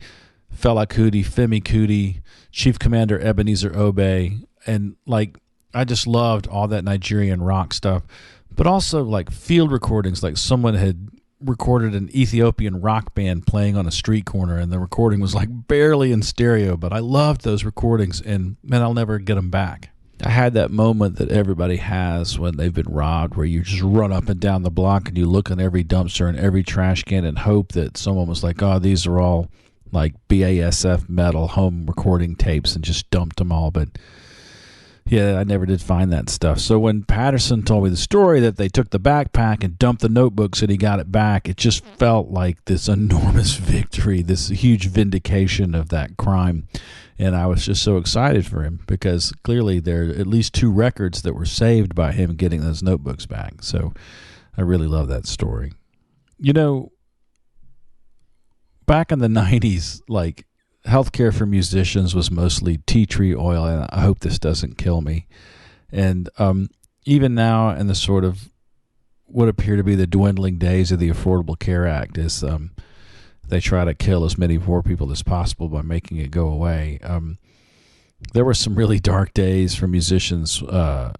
Fela Kuti, Femi Kuti, Chief Commander Ebenezer Obey, and like I just loved all that Nigerian rock stuff, but also like field recordings, like someone had recorded an Ethiopian rock band playing on a street corner, and the recording was like barely in stereo, but I loved those recordings, and man, I'll never get them back. I had that moment that everybody has when they've been robbed, where you just run up and down the block and you look in every dumpster and every trash can and hope that someone was like, oh, these are all like BASF metal home recording tapes, and just dumped them all. But yeah, I never did find that stuff. So when Patterson told me the story that they took the backpack and dumped the notebooks and he got it back, it just felt like this enormous victory, this huge vindication of that crime. And I was just so excited for him, because clearly there are at least 2 records that were saved by him getting those notebooks back. So I really love that story. You know, back in the 90s, like, healthcare for musicians was mostly tea tree oil, and I hope this doesn't kill me. And even now, in the sort of what appear to be the dwindling days of the Affordable Care Act, is they try to kill as many poor people as possible by making it go away. There were some really dark days for musicians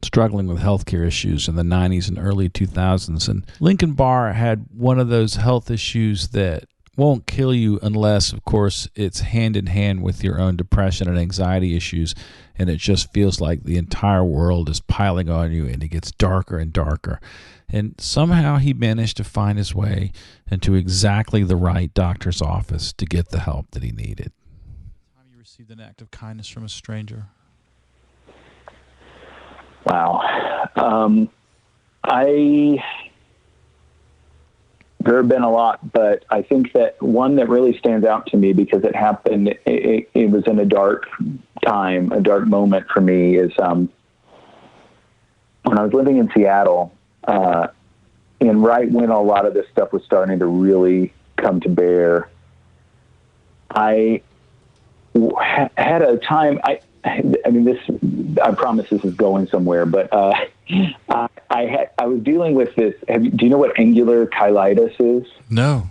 struggling with healthcare issues in the 90s and early 2000s. And Lincoln Barr had one of those health issues that won't kill you unless, of course, it's hand in hand with your own depression and anxiety issues, and it just feels like the entire world is piling on you, and it gets darker and darker. And somehow he managed to find his way into exactly the right doctor's office to get the help that he needed. Time you received an act of kindness from a stranger? Wow. There have been a lot, but I think that one that really stands out to me, because it happened, it was in a dark time, a dark moment for me, is when I was living in Seattle, and right when a lot of this stuff was starting to really come to bear, I had a time, I mean, this, I promise this is going somewhere, but I was dealing with this. Do you know what angular cheilitis is? No.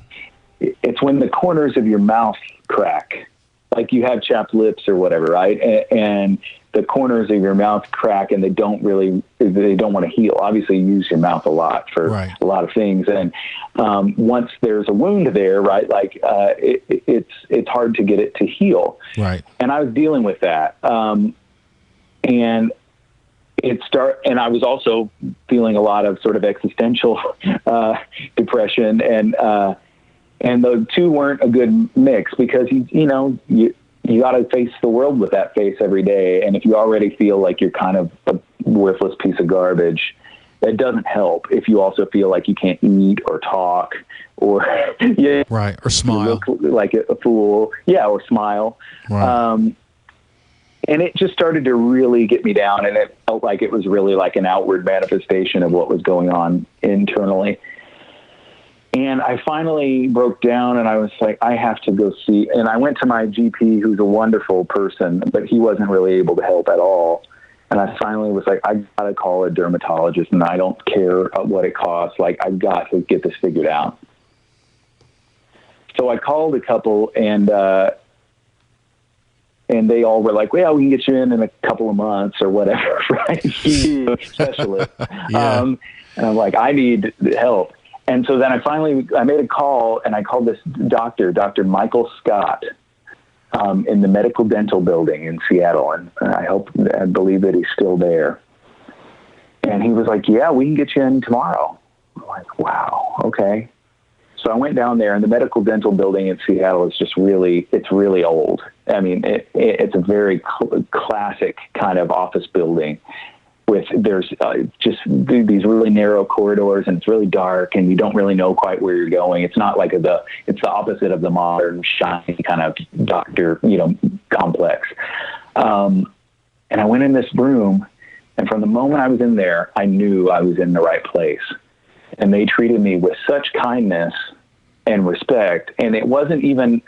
It's when the corners of your mouth crack, like you have chapped lips or whatever, right? And the corners of your mouth crack, and they don't want to heal. Obviously, you use your mouth a lot for a lot of things, and once there's a wound there, right? Like it's hard to get it to heal. Right. And I was dealing with that, and I was also feeling a lot of sort of existential depression, and the two weren't a good mix, because you got to face the world with that face every day. And if you already feel like you're kind of a worthless piece of garbage, that doesn't help if you also feel like you can't eat or talk or or smile, look like a fool, or smile. Right. And it just started to really get me down, and it felt like it was really like an outward manifestation of what was going on internally. And I finally broke down, and I was like, I have to go see. And I went to my GP, who's a wonderful person, but he wasn't really able to help at all. And I finally was like, I got to call a dermatologist, and I don't care what it costs. Like, I've got to get this figured out. So I called a couple, and they all were like, well, we can get you in a couple of months or whatever, right? Specialist. And I'm like, I need help. And so then I made a call, and I called this doctor, Dr. Michael Scott, in the medical dental building in Seattle. And I believe that he's still there. And he was like, yeah, we can get you in tomorrow. I'm like, wow, okay. So I went down there, and the medical dental building in Seattle is just it's really old. I mean, it's a very classic kind of office building there's just these really narrow corridors, and it's really dark, and you don't really know quite where you're going. It's not like it's the opposite of the modern, shiny kind of doctor, complex. And I went in this room, and from the moment I was in there, I knew I was in the right place. And they treated me with such kindness and respect. And it wasn't even,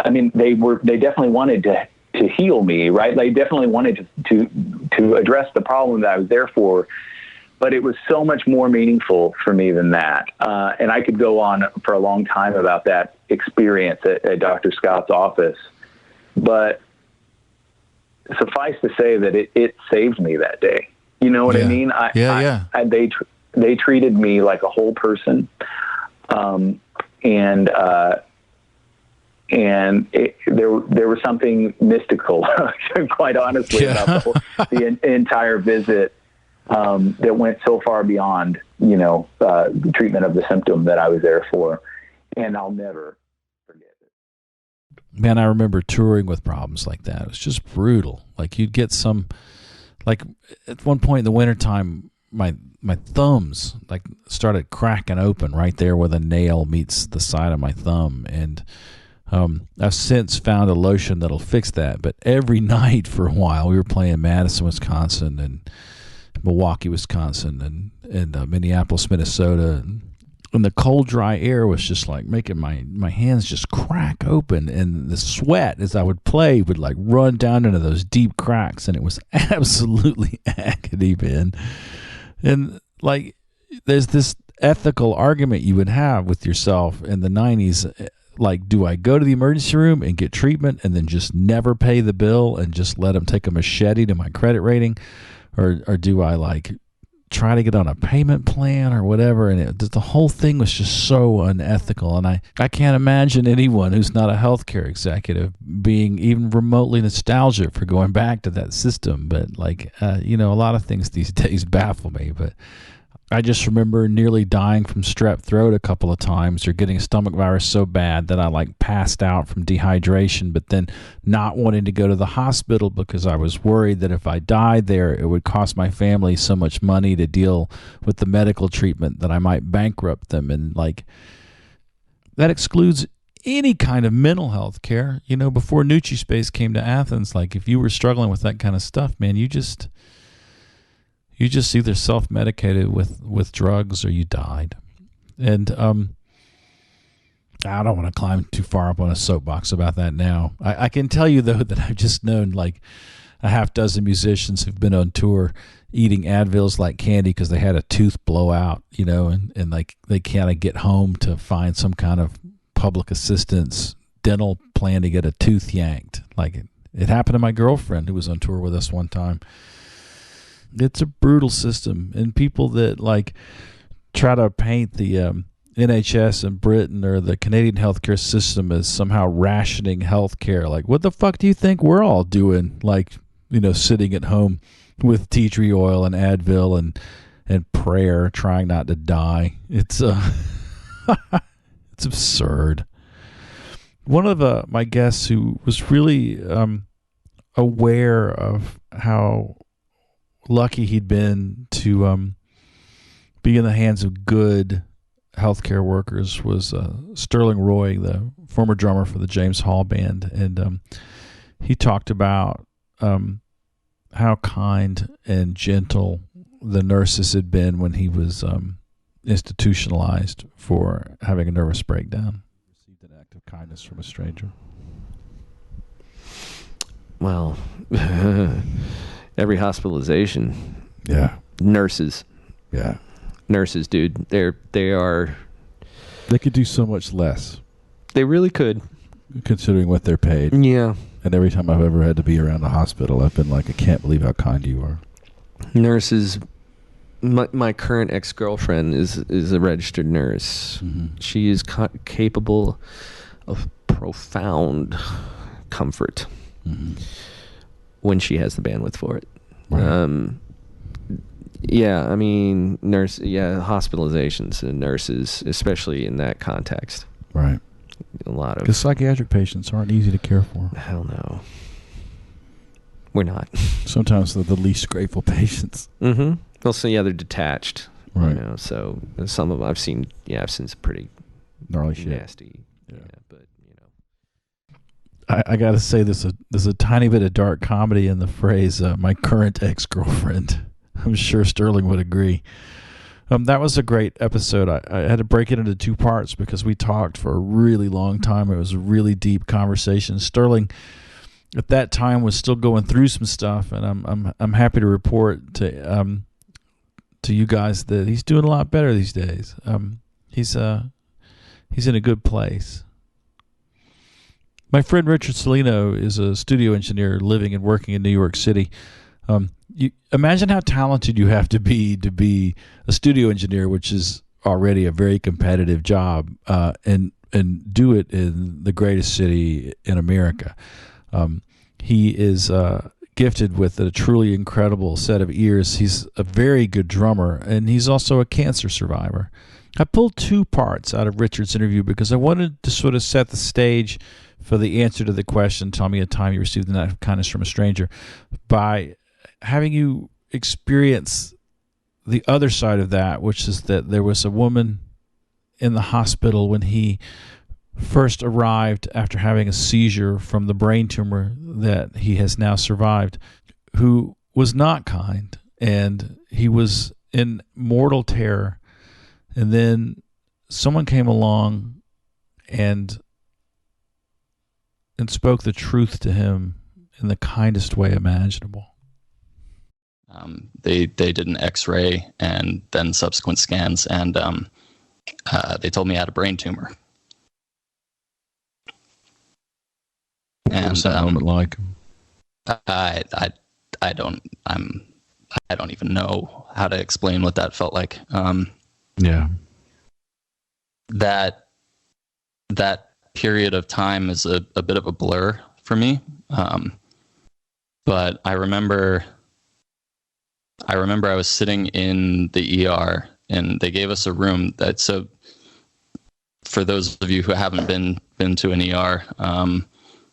I mean, they definitely wanted to heal me, right? They definitely wanted to address the problem that I was there for, but it was so much more meaningful for me than that. And I could go on for a long time about that experience at Dr. Scott's office, but suffice to say that it saved me that day. You know what I mean? They treated me like a whole person. And there was something mystical, quite honestly, about the entire visit that went so far beyond, the treatment of the symptom that I was there for. And I'll never forget it. Man, I remember touring with problems like that. It was just brutal. Like you'd get like at one point in the wintertime, my thumbs like started cracking open right there where the nail meets the side of my thumb. And I've since found a lotion that'll fix that. But every night for a while, we were playing Madison, Wisconsin, and Milwaukee, Wisconsin, and Minneapolis, Minnesota. And the cold, dry air was just like making my hands just crack open. And the sweat, as I would play, would like run down into those deep cracks. And it was absolutely agony, man. And like, there's this ethical argument you would have with yourself in the 90s. Like, do I go to the emergency room and get treatment and then just never pay the bill and just let them take a machete to my credit rating? Or do I like try to get on a payment plan or whatever? And the whole thing was just so unethical. And I can't imagine anyone who's not a healthcare executive being even remotely nostalgic for going back to that system. But like, a lot of things these days baffle me. But I just remember nearly dying from strep throat a couple of times, or getting a stomach virus so bad that I like passed out from dehydration, but then not wanting to go to the hospital because I was worried that if I died there, it would cost my family so much money to deal with the medical treatment that I might bankrupt them. And like, that excludes any kind of mental health care. Before Nucci Space came to Athens, like if you were struggling with that kind of stuff, man, you just either self-medicated with drugs or you died. And I don't want to climb too far up on a soapbox about that now. I can tell you, though, that I've just known like a half dozen musicians who've been on tour eating Advils like candy because they had a tooth blowout, and like they can't get home to find some kind of public assistance dental plan to get a tooth yanked. Like it happened to my girlfriend who was on tour with us one time. It's a brutal system, and people that like try to paint the NHS in Britain or the Canadian healthcare system as somehow rationing healthcare. Like, what the fuck do you think we're all doing? Like, sitting at home with tea tree oil and Advil and prayer, trying not to die. It's it's absurd. One of my guests who was really aware of how lucky he'd been to be in the hands of good healthcare workers was Sterling Roy, the former drummer for the James Hall Band. And he talked about how kind and gentle the nurses had been when he was institutionalized for having a nervous breakdown. Received an act of kindness from a stranger. Well, every hospitalization. Yeah. Nurses. Yeah. Nurses, dude. They could do so much less. They really could. Considering what they're paid. Yeah. And every time I've ever had to be around a hospital, I've been like, I can't believe how kind you are. Nurses. My current ex-girlfriend is a registered nurse. Mm-hmm. She is capable of profound comfort when she has the bandwidth for it. Right. Yeah, I mean, hospitalizations and nurses, especially in that context. Right. A lot of... Because psychiatric patients aren't easy to care for. Hell no. We're not. Sometimes they're the least grateful patients. Mm-hmm. Well, so yeah, they're detached. Right. You know, so some of them I've seen some pretty gnarly shit. Nasty. Yeah, but you know. I got to say, there's a tiny bit of dark comedy in the phrase, my current ex-girlfriend. I'm sure Sterling would agree. That was a great episode. I had to break it into 2 parts because we talked for a really long time. It was a really deep conversation. Sterling, at that time, was still going through some stuff, and I'm happy to report to you guys that he's doing a lot better these days. He's in a good place. My friend Richard Salino is a studio engineer living and working in New York City. You imagine how talented you have to be a studio engineer, which is already a very competitive job, and do it in the greatest city in America. He is gifted with a truly incredible set of ears. He's a very good drummer, and he's also a cancer survivor. I pulled 2 parts out of Richard's interview because I wanted to sort of set the stage for the answer to the question, tell me a time you received an act of kindness from a stranger, by having you experience the other side of that, which is that there was a woman in the hospital when he first arrived after having a seizure from the brain tumor that he has now survived, who was not kind, and he was in mortal terror. And then someone came along and spoke the truth to him in the kindest way imaginable. They did an X-ray and then subsequent scans, and they told me I had a brain tumor. What was that moment like? I don't even know how to explain what that felt like. Yeah. That period of time is a bit of a blur for me. But I remember I was sitting in the ER, and they gave us a room so for those of you who haven't been to an ER,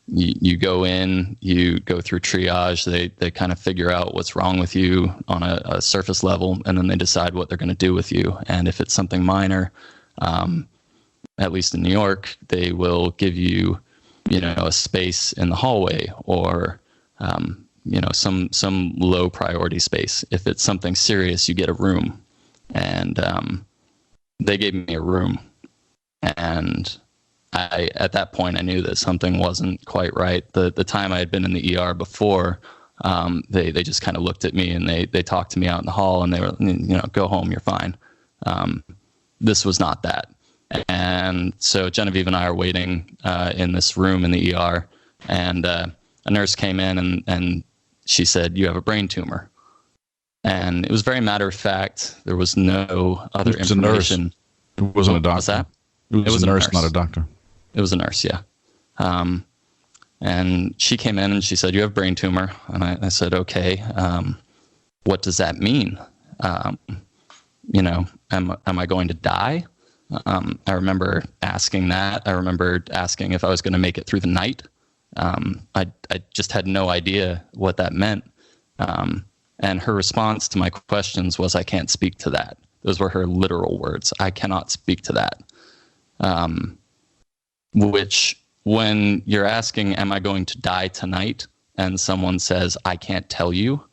you go in, you go through triage, they kind of figure out what's wrong with you on a surface level, and then they decide what they're going to do with you. And if it's something minor, at least in New York, they will give you, a space in the hallway, or some low priority space. If it's something serious, you get a room. And they gave me a room, and at that point I knew that something wasn't quite right. The time I had been in the ER before, they just kind of looked at me, and they talked to me out in the hall, and they were, go home, you're fine. This was not that. And so Genevieve and I are waiting in this room in the ER, and a nurse came in, and she said, "You have a brain tumor." And it was very matter of fact. There was no other information. It wasn't a doctor. What's that? It was a nurse, not a doctor. It was a nurse, yeah. And she came in and she said, "You have a brain tumor." And I said, "Okay, what does that mean? Am I going to die?" I remember asking that. I remember asking if I was going to make it through the night. I just had no idea what that meant. And her response to my questions was, "I can't speak to that." Those were her literal words. "I cannot speak to that." Which, when you're asking, "Am I going to die tonight?" and someone says, "I can't tell you,"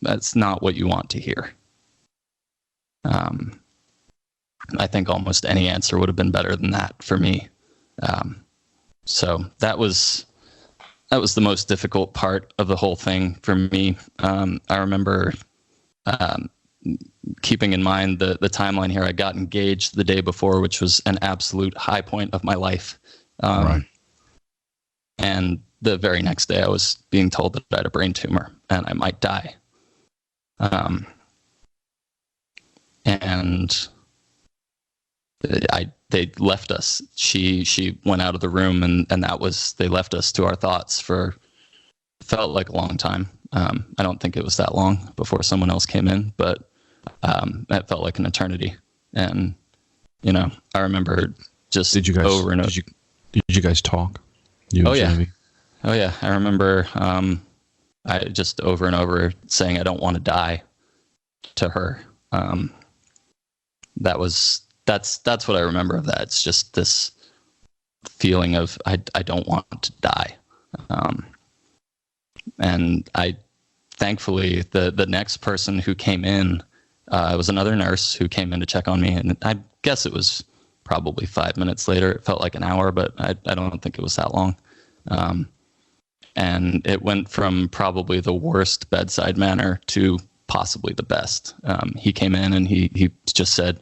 that's not what you want to hear. I think almost any answer would have been better than that for me. So that was the most difficult part of the whole thing for me. I remember keeping in mind the timeline here. I got engaged the day before, which was an absolute high point of my life. Right. And the very next day I was being told that I had a brain tumor and I might die. And they left us. She went out of the room, and they left us to our thoughts for, felt like a long time. I don't think it was that long before someone else came in, but that felt like an eternity. And I remember just over and over. Did you guys talk? Oh yeah. I remember I just over and over saying I don't want to die to her. That's what I remember of that. It's just this feeling of I don't want to die. And thankfully the next person who came in was another nurse who came in to check on me, and I guess it was probably 5 minutes later. It felt like an hour, but I don't think it was that long. And it went from probably the worst bedside manner to possibly the best. He came in and he just said,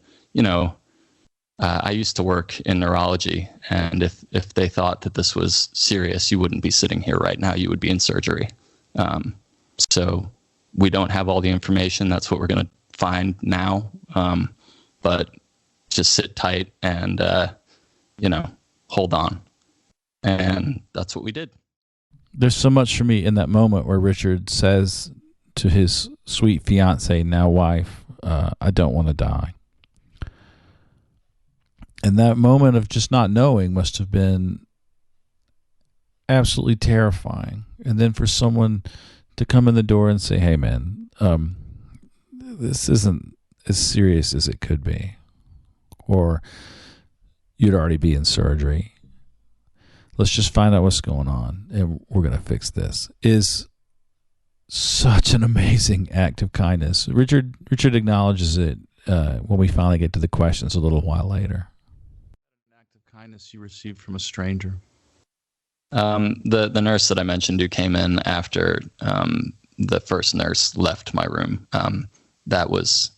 I used to work in neurology, and if they thought that this was serious, you wouldn't be sitting here right now. You would be in surgery. So we don't have all the information. That's what we're going to find now. But just sit tight and, hold on. And that's what we did. There's so much for me in that moment where Richard says to his sweet fiance, now wife, I don't want to die. And that moment of just not knowing must have been absolutely terrifying. And then for someone to come in the door and say, hey, man, this isn't as serious as it could be. Or you'd already be in surgery. Let's just find out what's going on, and we're going to fix this, is such an amazing act of kindness. Richard acknowledges it when we finally get to the questions a little while later. An act of kindness you received from a stranger? The nurse that I mentioned who came in after the first nurse left my room, that was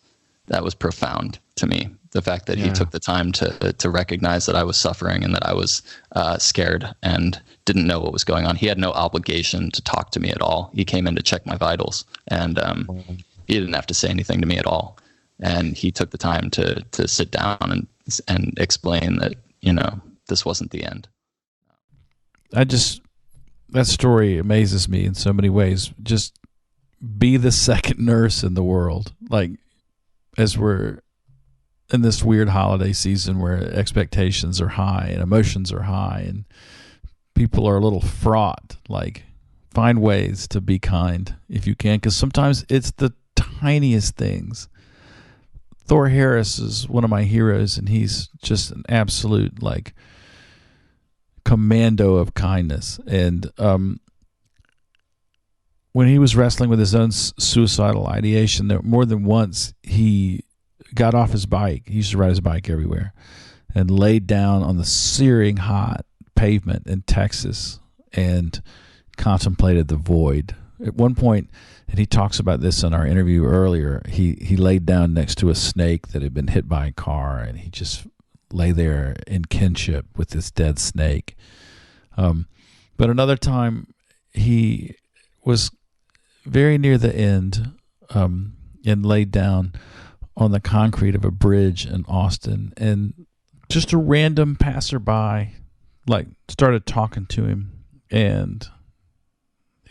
profound to me. The fact that he took the time to recognize that I was suffering and that I was scared and didn't know what was going on. He had no obligation to talk to me at all. He came in to check my vitals, and he didn't have to say anything to me at all. And he took the time to sit down and explain that, this wasn't the end. That story amazes me in so many ways. Just be the second nurse in the world. Like, as we're in this weird holiday season where expectations are high and emotions are high and people are a little fraught, like, find ways to be kind if you can, because sometimes it's the tiniest things. Thor Harris is one of my heroes, and he's just an absolute, commando of kindness. And when he was wrestling with his own suicidal ideation, there more than once he got off his bike. He used to ride his bike everywhere, and laid down on the searing hot pavement in Texas and contemplated the void. At one point, and he talks about this in our interview earlier, he laid down next to a snake that had been hit by a car, and he just lay there in kinship with this dead snake. But another time, he was very near the end and laid down on the concrete of a bridge in Austin, and just a random passerby started talking to him, and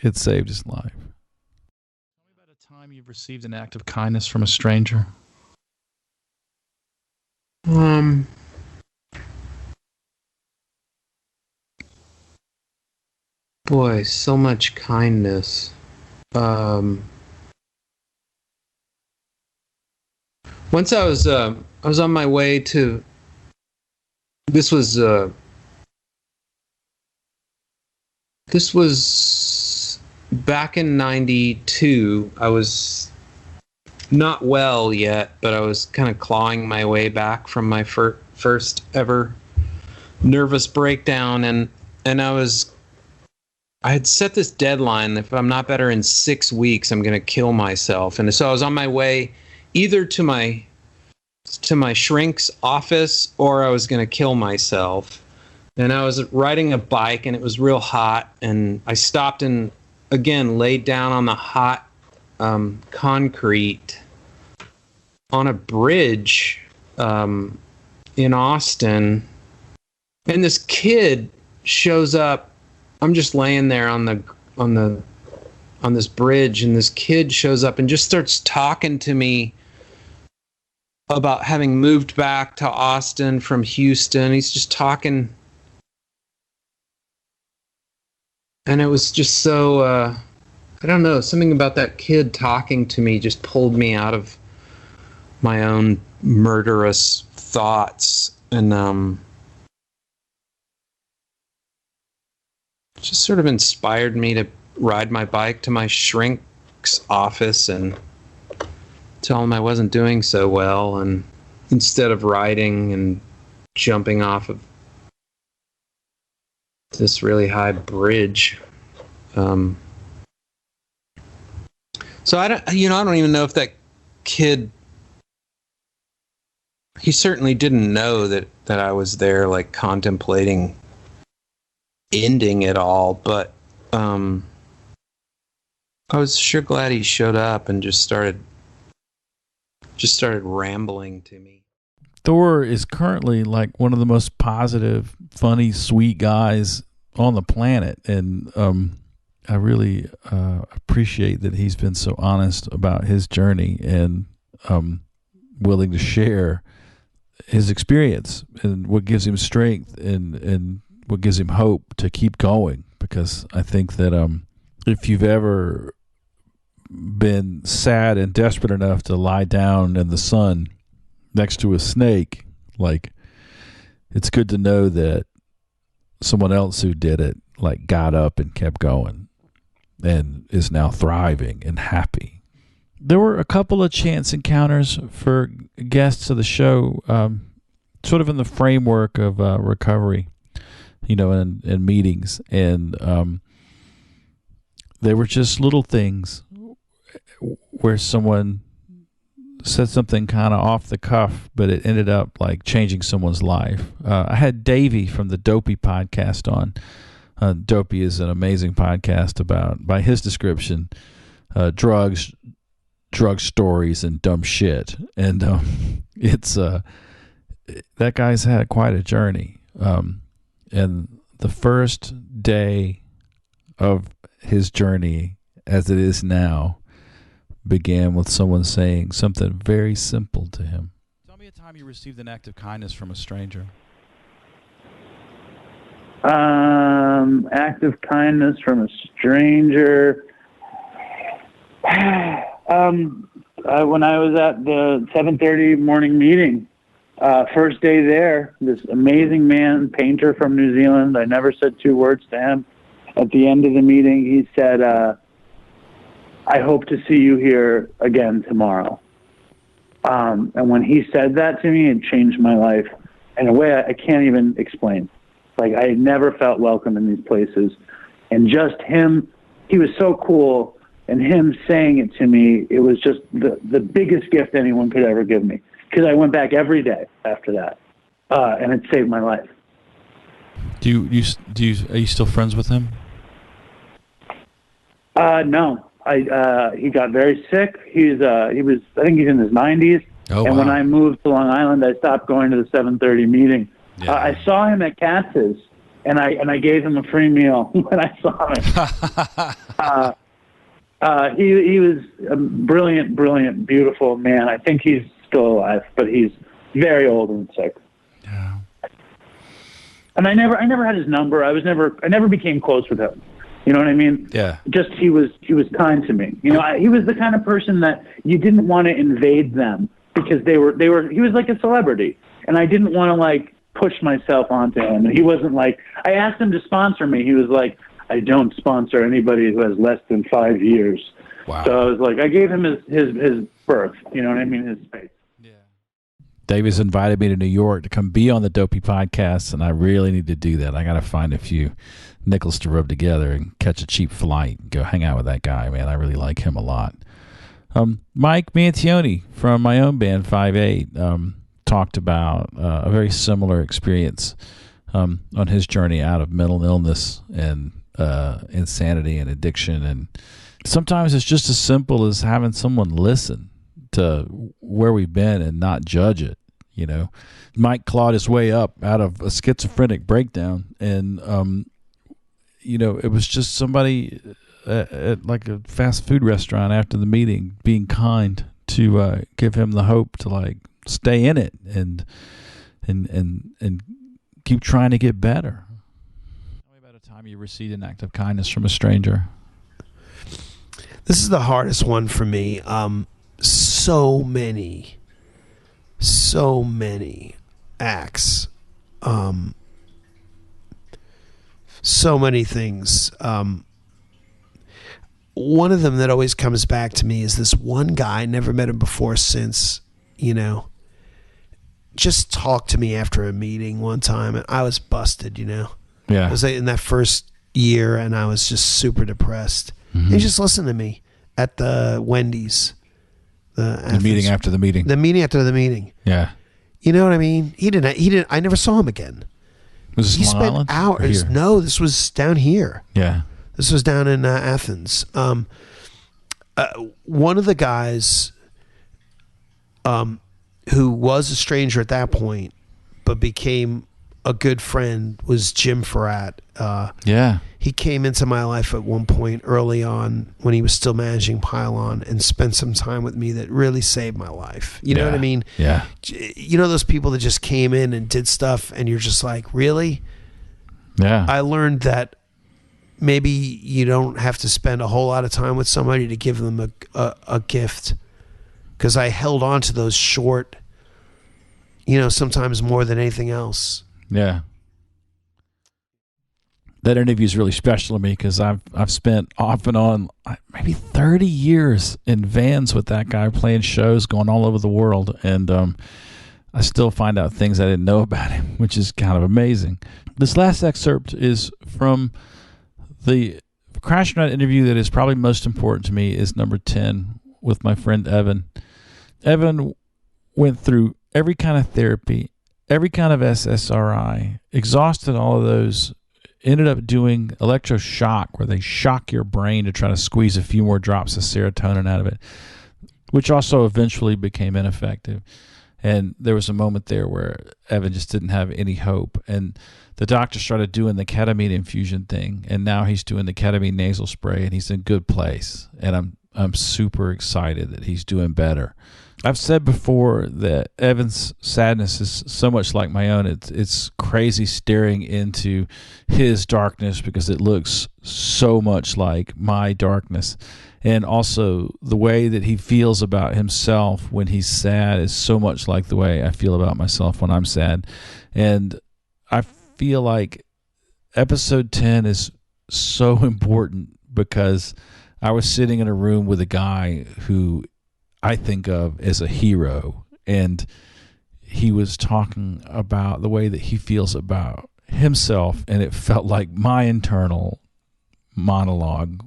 it saved his life. Tell me about a time you've received an act of kindness from a stranger. Boy, so much kindness. Once I was on my way to. This was back in '92. I was not well yet, but I was kind of clawing my way back from my first ever nervous breakdown, and I had set this deadline. If I'm not better in 6 weeks, I'm going to kill myself. And so I was on my way either to my shrink's office, or I was going to kill myself. And I was riding a bike, and it was real hot, and I stopped and again laid down on the hot concrete on a bridge in Austin, and this kid shows up. I'm just laying there on this bridge, and this kid shows up and just starts talking to me about having moved back to Austin from Houston. He's just talking, and it was just so I don't know, something about that kid talking to me just pulled me out of my own murderous thoughts, and just sort of inspired me to ride my bike to my shrink's office and tell him I wasn't doing so well, and instead of riding and jumping off of this really high bridge. So I don't even know if that kid, he certainly didn't know that I was there, like, contemplating ending it all, but I was sure glad he showed up and just started rambling to me. Thor is currently like one of the most positive, funny, sweet guys on the planet, and I really appreciate that he's been so honest about his journey and willing to share his experience and what gives him strength and what gives him hope to keep going. Because I think that if you've ever been sad and desperate enough to lie down in the sun next to a snake, like, it's good to know that someone else who did it, like, got up and kept going and is now thriving and happy. There were a couple of chance encounters for guests of the show, sort of in the framework of recovery, and meetings. And they were just little things where someone said something kind of off the cuff, but it ended up like changing someone's life. I had Davey from the Dopey podcast on. Dopey is an amazing podcast about, by his description, drugs, drug stories, and dumb shit. And it's that guy's had quite a journey. And the first day of his journey, as it is now, began with someone saying something very simple to him. Tell me a time you received an act of kindness from a stranger. Act of kindness from a stranger. When I was at the 7:30 morning meeting, first day there, this amazing man, painter from New Zealand, I never said two words to him. At the end of the meeting, he said, I hope to see you here again tomorrow. And when he said that to me, it changed my life in a way I can't even explain. Like, I had never felt welcome in these places. And just him, he was so cool, and him saying it to me, it was just the biggest gift anyone could ever give me. Because I went back every day after that, and it saved my life. Are you still friends with him? No. He got very sick. I think he's in his 90s. Oh, and wow. when I moved to Long Island, I stopped going to the 7:30 meeting. Yeah. I saw him at Katz's, and I gave him a free meal when I saw him. He was a brilliant, beautiful man. I think he's still alive, but he's very old and sick. Yeah. And I never had his number. I never became close with him. You know what I mean? Yeah. Just he was kind to me. He was the kind of person that you didn't want to invade them because he was like a celebrity, and I didn't want to like push myself onto him. And he wasn't like, I asked him to sponsor me. He was like, I don't sponsor anybody who has less than 5 years. Wow. So I was like, I gave him his berth. You know what I mean? His space. Yeah. Davis invited me to New York to come be on the Dopey podcast, and I really need to do that. I got to find a few nickels to rub together and catch a cheap flight and go hang out with that guy, man. I really like him a lot. Mike Mantione from my own band 5'8" talked about a very similar experience on his journey out of mental illness and insanity and addiction. And sometimes it's just as simple as having someone listen to where we've been and not judge it. Mike clawed his way up out of a schizophrenic breakdown, and it was just somebody at like a fast food restaurant after the meeting being kind to give him the hope to like stay in it and keep trying to get better. Tell me about a time you received an act of kindness from a stranger. This is the hardest one for me. So many acts, so many things. One of them that always comes back to me is this one guy, never met him before since, just talked to me after a meeting one time, and I was busted, Yeah. I was in that first year, and I was just super depressed. Mm-hmm. He just listened to me at the Wendy's. The meeting after the meeting. The meeting after the meeting. Yeah. You know what I mean? He didn't. I never saw him again. Was this Long Island? Hours. No, this was down here. Yeah. This was down in Athens. One of the guys who was a stranger at that point, but became a good friend, was Jim Farrat. He came into my life at one point early on when he was still managing Pylon and spent some time with me that really saved my life. You know what I mean? Yeah. Those people that just came in and did stuff and you're just like, really? Yeah. I learned that maybe you don't have to spend a whole lot of time with somebody to give them a gift, because I held on to those short, sometimes more than anything else. Yeah. That interview is really special to me because I've spent off and on maybe 30 years in vans with that guy, playing shows, going all over the world, and I still find out things I didn't know about him, which is kind of amazing. This last excerpt is from the Crash and Ride interview that is probably most important to me, is number 10 with my friend Evan. Evan went through every kind of therapy, every kind of SSRI, exhausted all of those, ended up doing electroshock, where they shock your brain to try to squeeze a few more drops of serotonin out of it, which also eventually became ineffective. And there was a moment there where Evan just didn't have any hope. And the doctor started doing the ketamine infusion thing, and now he's doing the ketamine nasal spray, and he's in a good place. And I'm super excited that he's doing better. I've said before that Evan's sadness is so much like my own. It's crazy staring into his darkness because it looks so much like my darkness. And also the way that he feels about himself when he's sad is so much like the way I feel about myself when I'm sad. And I feel like episode 10 is so important because I was sitting in a room with a guy who I think of as a hero, and he was talking about the way that he feels about himself, and it felt like my internal monologue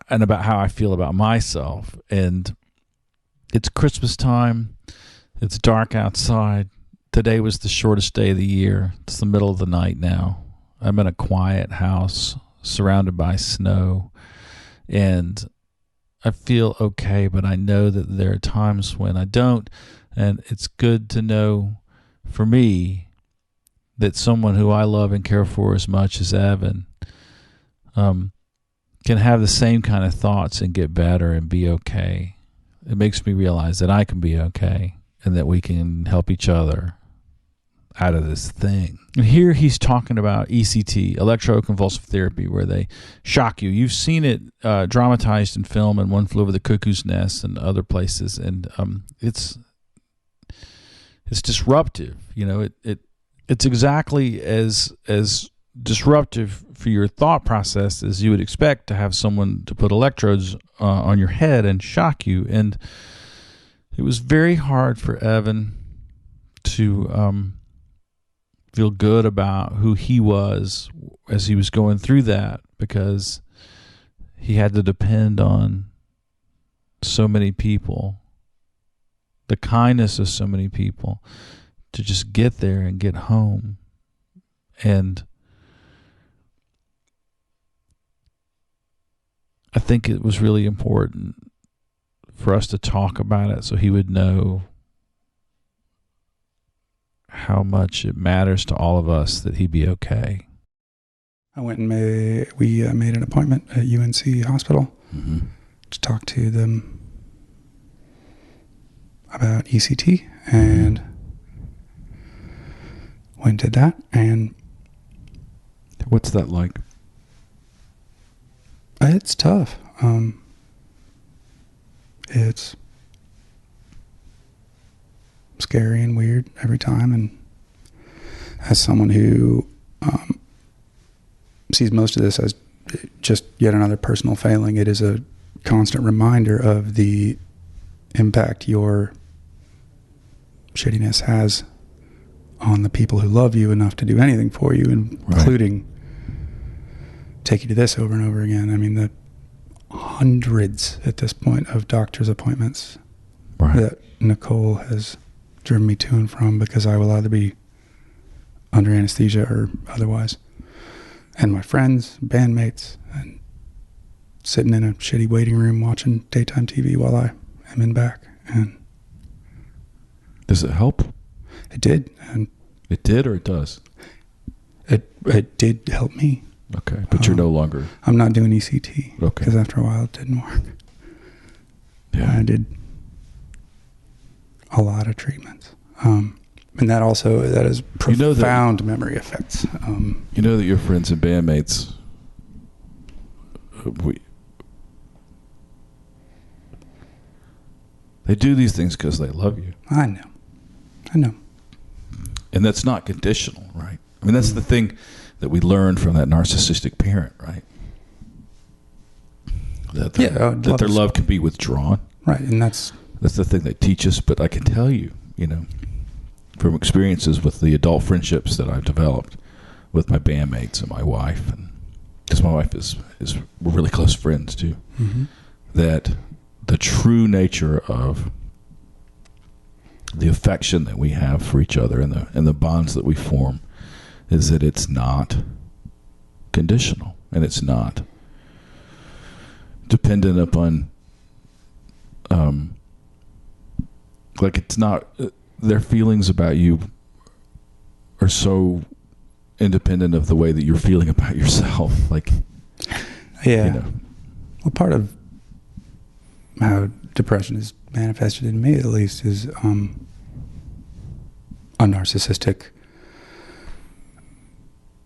and about how I feel about myself. And it's Christmas time. It's dark outside. Today was the shortest day of the year. It's the middle of the night now. I'm in a quiet house surrounded by snow, and I feel okay, but I know that there are times when I don't, and it's good to know for me that someone who I love and care for as much as Evan can have the same kind of thoughts and get better and be okay. It makes me realize that I can be okay and that we can help each other out of this thing. And here he's talking about ECT, electroconvulsive therapy, where they shock you. You've seen it dramatized in film and One Flew Over the Cuckoo's Nest and other places, and it's disruptive. It's exactly as disruptive for your thought process as you would expect to have someone to put electrodes on your head and shock you. And it was very hard for Evan to feel good about who he was as he was going through that, because he had to depend on so many people, the kindness of so many people, to just get there and get home. And I think it was really important for us to talk about it so he would know how much it matters to all of us that he be okay. I went and made an appointment at UNC Hospital to talk to them about ECT, and went and did that. And what's that like? It's tough. It's scary and weird every time. And as someone who sees most of this as just yet another personal failing, it is a constant reminder of the impact your shittiness has on the people who love you enough to do anything for you, including take you to this over and over again. I mean, the hundreds at this point of doctor's appointments that Nicole has driven me to and from because I will either be under anesthesia or otherwise. And my friends, bandmates, and sitting in a shitty waiting room watching daytime TV while I am in back. And does it help? It did. And it did, or it does? It did help me. Okay, but you're no longer... I'm not doing ECT. Okay. Because after a while it didn't work. Yeah. I did a lot of treatments. And that is profound memory effects. You know that your friends and bandmates... They do these things because they love you. I know. And that's not conditional, right? I mean, that's the thing that we learned from that narcissistic parent, right? That their love can be withdrawn. Right, and that's the thing they teach us. But I can tell you, from experiences with the adult friendships that I've developed with my bandmates and my wife, and because my wife is we're really close friends too, that the true nature of the affection that we have for each other and the bonds that we form is that it's not conditional, and it's not dependent upon it's not their feelings about you are so independent of the way that you're feeling about yourself. Well, part of how depression is manifested in me, at least, is a narcissistic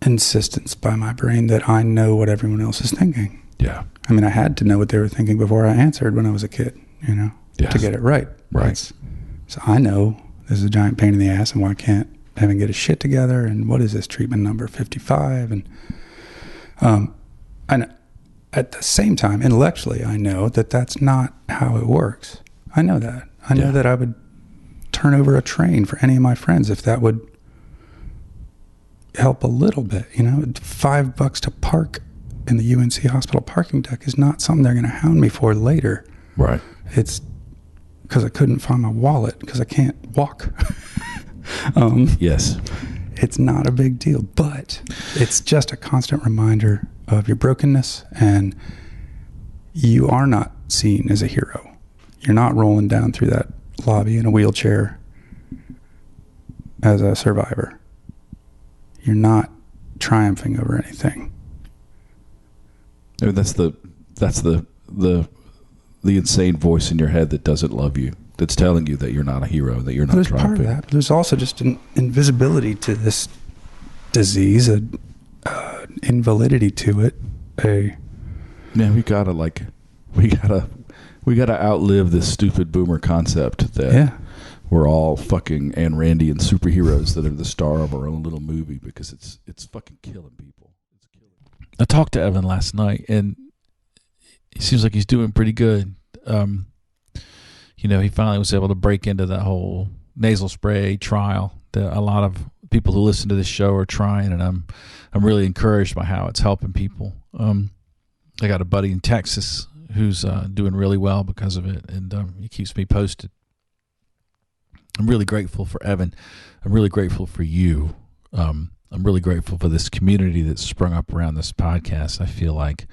insistence by my brain that I know what everyone else is thinking. Yeah. I mean, I had to know what they were thinking before I answered when I was a kid, to get it right. Right. So I know this is a giant pain in the ass, and why can't Evan get his shit together, and what is this treatment number 55? And at the same time, intellectually, I know that that's not how it works. I know that. I know that I would turn over a train for any of my friends if that would help a little bit. $5 to park in the UNC hospital parking deck is not something they're going to hound me for later. Right. It's because I couldn't find my wallet because I can't walk. Yes. It's not a big deal, but it's just a constant reminder of your brokenness, and you are not seen as a hero. You're not rolling down through that lobby in a wheelchair as a survivor. You're not triumphing over anything. I mean, that's the insane voice in your head that doesn't love you, that's telling you that you're not a hero, that you're not There's triumphing. part of that, but there's also just an invisibility to this disease, an invalidity to it. We gotta outlive this stupid boomer concept that we're all fucking Ayn Randy and superheroes that are the star of our own little movie, because it's fucking killing people. I talked to Evan last night, and he seems like he's doing pretty good. He finally was able to break into that whole nasal spray trial that a lot of people who listen to this show are trying, and I'm really encouraged by how it's helping people. I got a buddy in Texas who's doing really well because of it, and he keeps me posted. I'm really grateful for Evan. I'm really grateful for you. I'm really grateful for this community that's sprung up around this podcast. I feel like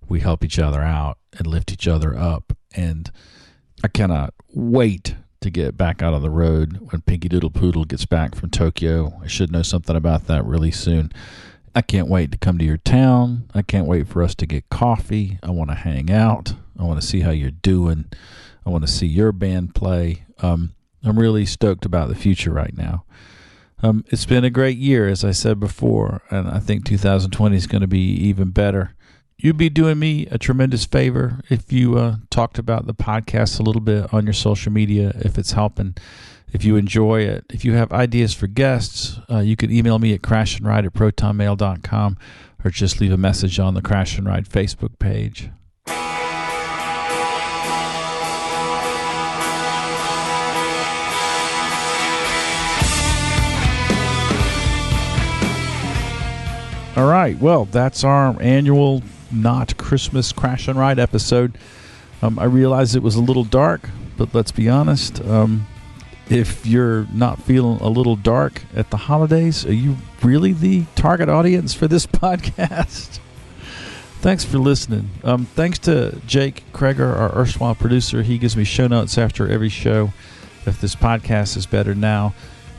we help each other out and lift each other up, and I cannot wait to get back out on the road when Pinky Doodle Poodle gets back from Tokyo. I should know something about that really soon. I can't wait to come to your town. I can't wait for us to get coffee. I want to hang out. I want to see how you're doing. I want to see your band play. I'm really stoked about the future right now. It's been a great year, as I said before, and I think 2020 is going to be even better. You'd be doing me a tremendous favor if you talked about the podcast a little bit on your social media, if it's helping, if you enjoy it. If you have ideas for guests, you can email me at crashandride@protonmail.com or just leave a message on the Crash and Ride Facebook page. All right, well, that's our annual Not Christmas Crash and Ride episode. I realize it was a little dark, but let's be honest. If you're not feeling a little dark at the holidays, are you really the target audience for this podcast? Thanks for listening. Thanks to Jake Kreger, our erstwhile producer. He gives me show notes after every show. If this podcast is better now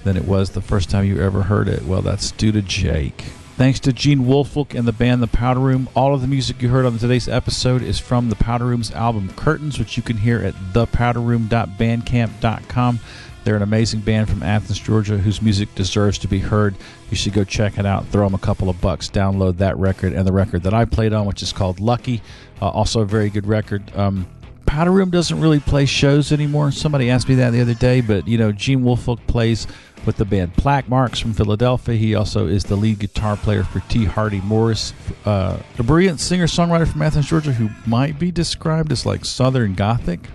than it was the first time you ever heard it, well, that's due to Jake. Thanks to Gene Woolfolk and the band The Powder Room. All of the music you heard on today's episode is from The Powder Room's album Curtains, which you can hear at thepowderroom.bandcamp.com. They're an amazing band from Athens, Georgia, whose music deserves to be heard. You should go check it out. Throw them a couple of bucks. Download that record and the record that I played on, which is called Lucky. Also a very good record. Powder Room doesn't really play shows anymore. Somebody asked me that the other day, but, Gene Woolfolk plays with the band Plaque Marks from Philadelphia. He also is the lead guitar player for T. Hardy Morris, a brilliant singer-songwriter from Athens, Georgia, who might be described as like Southern Gothic.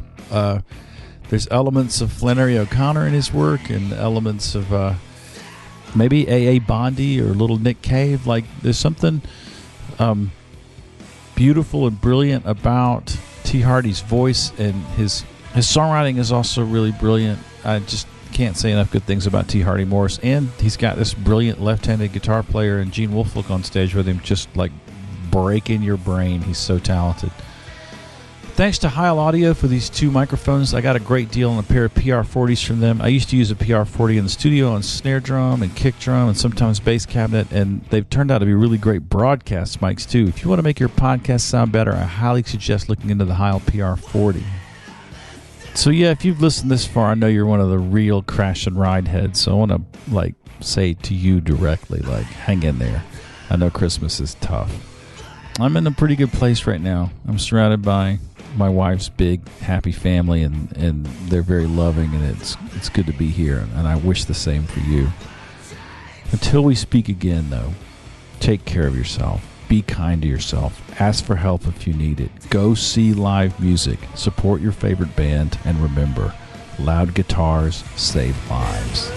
There's elements of Flannery O'Connor in his work and elements of maybe A.A. Bondi or Little Nick Cave. Like, there's something beautiful and brilliant about T. Hardy's voice, and his songwriting is also really brilliant. I just can't say enough good things about T. Hardy Morris, and he's got this brilliant left-handed guitar player and Gene Woolfolk on stage with him, just like breaking your brain. He's so talented. Thanks to Heil Audio for these two microphones. I got a great deal on a pair of PR40s from them. I used to use a PR40 in the studio on snare drum and kick drum and sometimes bass cabinet, and they've turned out to be really great broadcast mics too. If you want to make your podcast sound better, I highly suggest looking into the Heil PR40. So yeah, if you've listened this far, I know you're one of the real Crash and Ride heads. So I want to say to you directly, hang in there. I know Christmas is tough. I'm in a pretty good place right now. I'm surrounded by my wife's big, happy family, and they're very loving, and it's good to be here. And I wish the same for you. Until we speak again, though, take care of yourself. Be kind to yourself. Ask for help if you need it. Go see live music. Support your favorite band. And remember, loud guitars save lives.